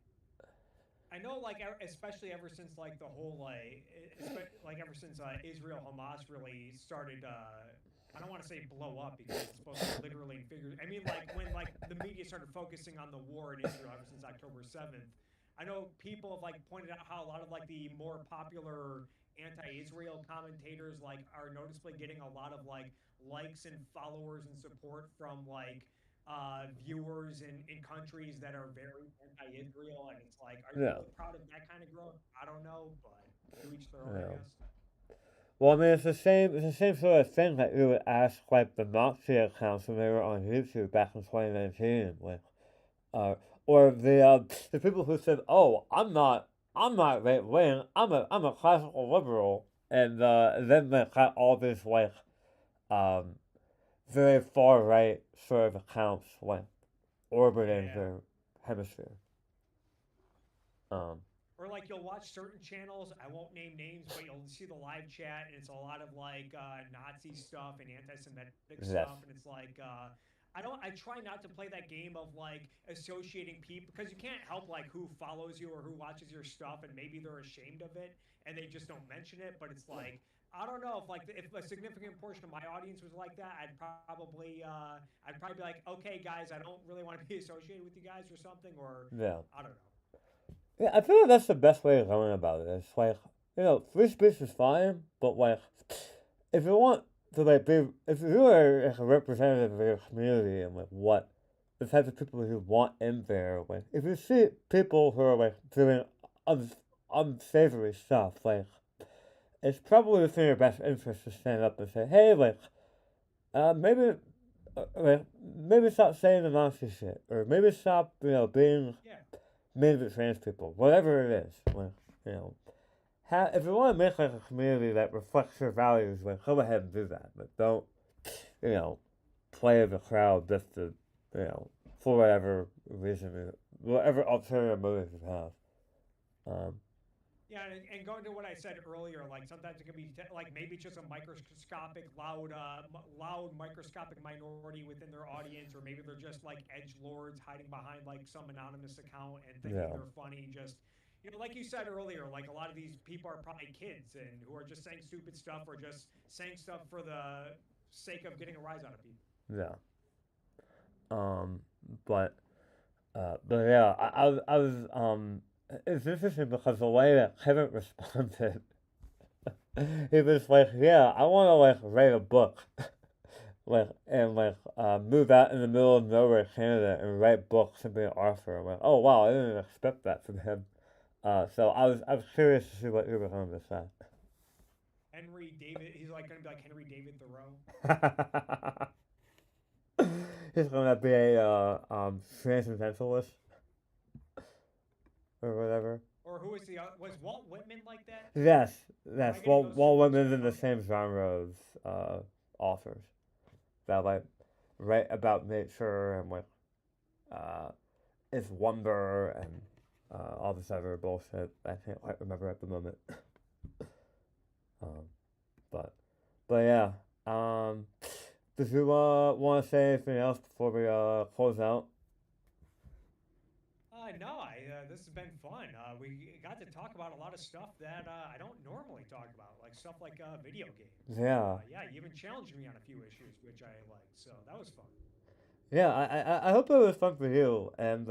I know, like, especially ever since like the whole like ever since Israel Hamas really started. I don't want to say blow up because it's supposed to literally and figure. I mean, like when like the media started focusing on the war in Israel ever since October 7th. I know people have like pointed out how a lot of like the more popular anti-Israel commentators like are noticeably getting a lot of like likes and followers and support from like viewers in countries that are very anti-Israel, and it's like, are you Yeah, really proud of that kind of growth? I don't know, but to each their own, I yeah. guess. Well, I mean, it's the same sort of thing that you would ask like the Nazi accounts when they were on YouTube back in 2019, like, uh, or the people who said, "Oh, I'm not right wing, I'm a classical liberal," and then they got all these like um very far right sort of accounts like orbiting Yeah. their hemisphere. Um, Or like you'll watch certain channels, I won't name names, but you'll see the live chat and it's a lot of like Nazi stuff and anti-Semitic yes, stuff, and it's like I try not to play that game of like associating people because you can't help like who follows you or who watches your stuff, and maybe they're ashamed of it and they just don't mention it, but it's like I don't know if like if a significant portion of my audience was like that, I'd probably be like, okay, guys, I don't really want to be associated with you guys or something, or yeah. I don't know. Yeah, I feel like that's the best way of going about it. It's like, free speech is fine, but like, if you want to like be, if you are like a representative of your community and like what the types of people you want in there, like if you see people who are like doing un- unsavory stuff, like it's probably within your best interest to stand up and say, hey, like, maybe, like, maybe stop saying the Nazi shit, or maybe stop, being Yeah. mean to trans people, whatever it is. Like, you know, if you want to make like a community that reflects your values, like go ahead and do that, but don't, you know, play the crowd just to, for whatever reason, whatever ulterior motive you have. Um, Yeah, and going to what I said earlier, like sometimes it can be like maybe it's just a microscopic, loud microscopic minority within their audience, or maybe they're just like edge lords hiding behind like some anonymous account and thinking yeah, they're funny. Just like you said earlier, like a lot of these people are probably kids and who are just saying stupid stuff or just saying stuff for the sake of getting a rise out of people. yeah. Um, but but yeah, I was it's interesting because the way that Kevin responded, he was like, yeah, I want to like write a book, like and like move out in the middle of nowhere, Canada, and write books and be an author. I'm like, oh wow, I didn't expect that from him. So I was curious to see what he was going to say. Henry David, he's like going to be like Henry David Thoreau. He's gonna be a transcendentalist or whatever. Or who was was Walt Whitman like that? Yes, Am yes. I getting Well, those two Walt books Whitman's mixed in the up? same genre of authors that like write about nature and like uh, its wonder and all this other bullshit. I can't quite remember at the moment. Um, but yeah. Um, did you want to say anything else before we close out? No, this has been fun. We got to talk about a lot of stuff that I don't normally talk about, like stuff like video games. And Yeah. yeah, you even challenged me on a few issues, which I like. So that was fun. Yeah, I hope it was fun for you, and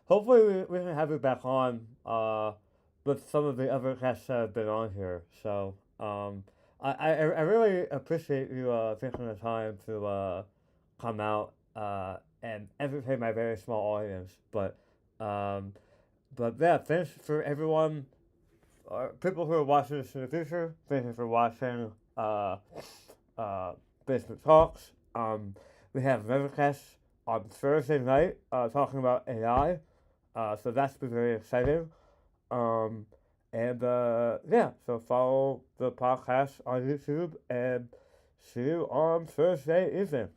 hopefully we can have you back on with some of the other guests that have been on here. So I really appreciate you taking the time to come out and entertain my very small audience. Um, but yeah, thanks for everyone, people who are watching this in the future. Thank you for watching uh, Basement Talks. We have Rivercast on Thursday night talking about AI. So that's been very exciting. Um, and yeah, so follow the podcast on YouTube and see you on Thursday evening.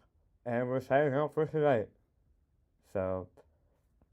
And we're signing out for tonight. So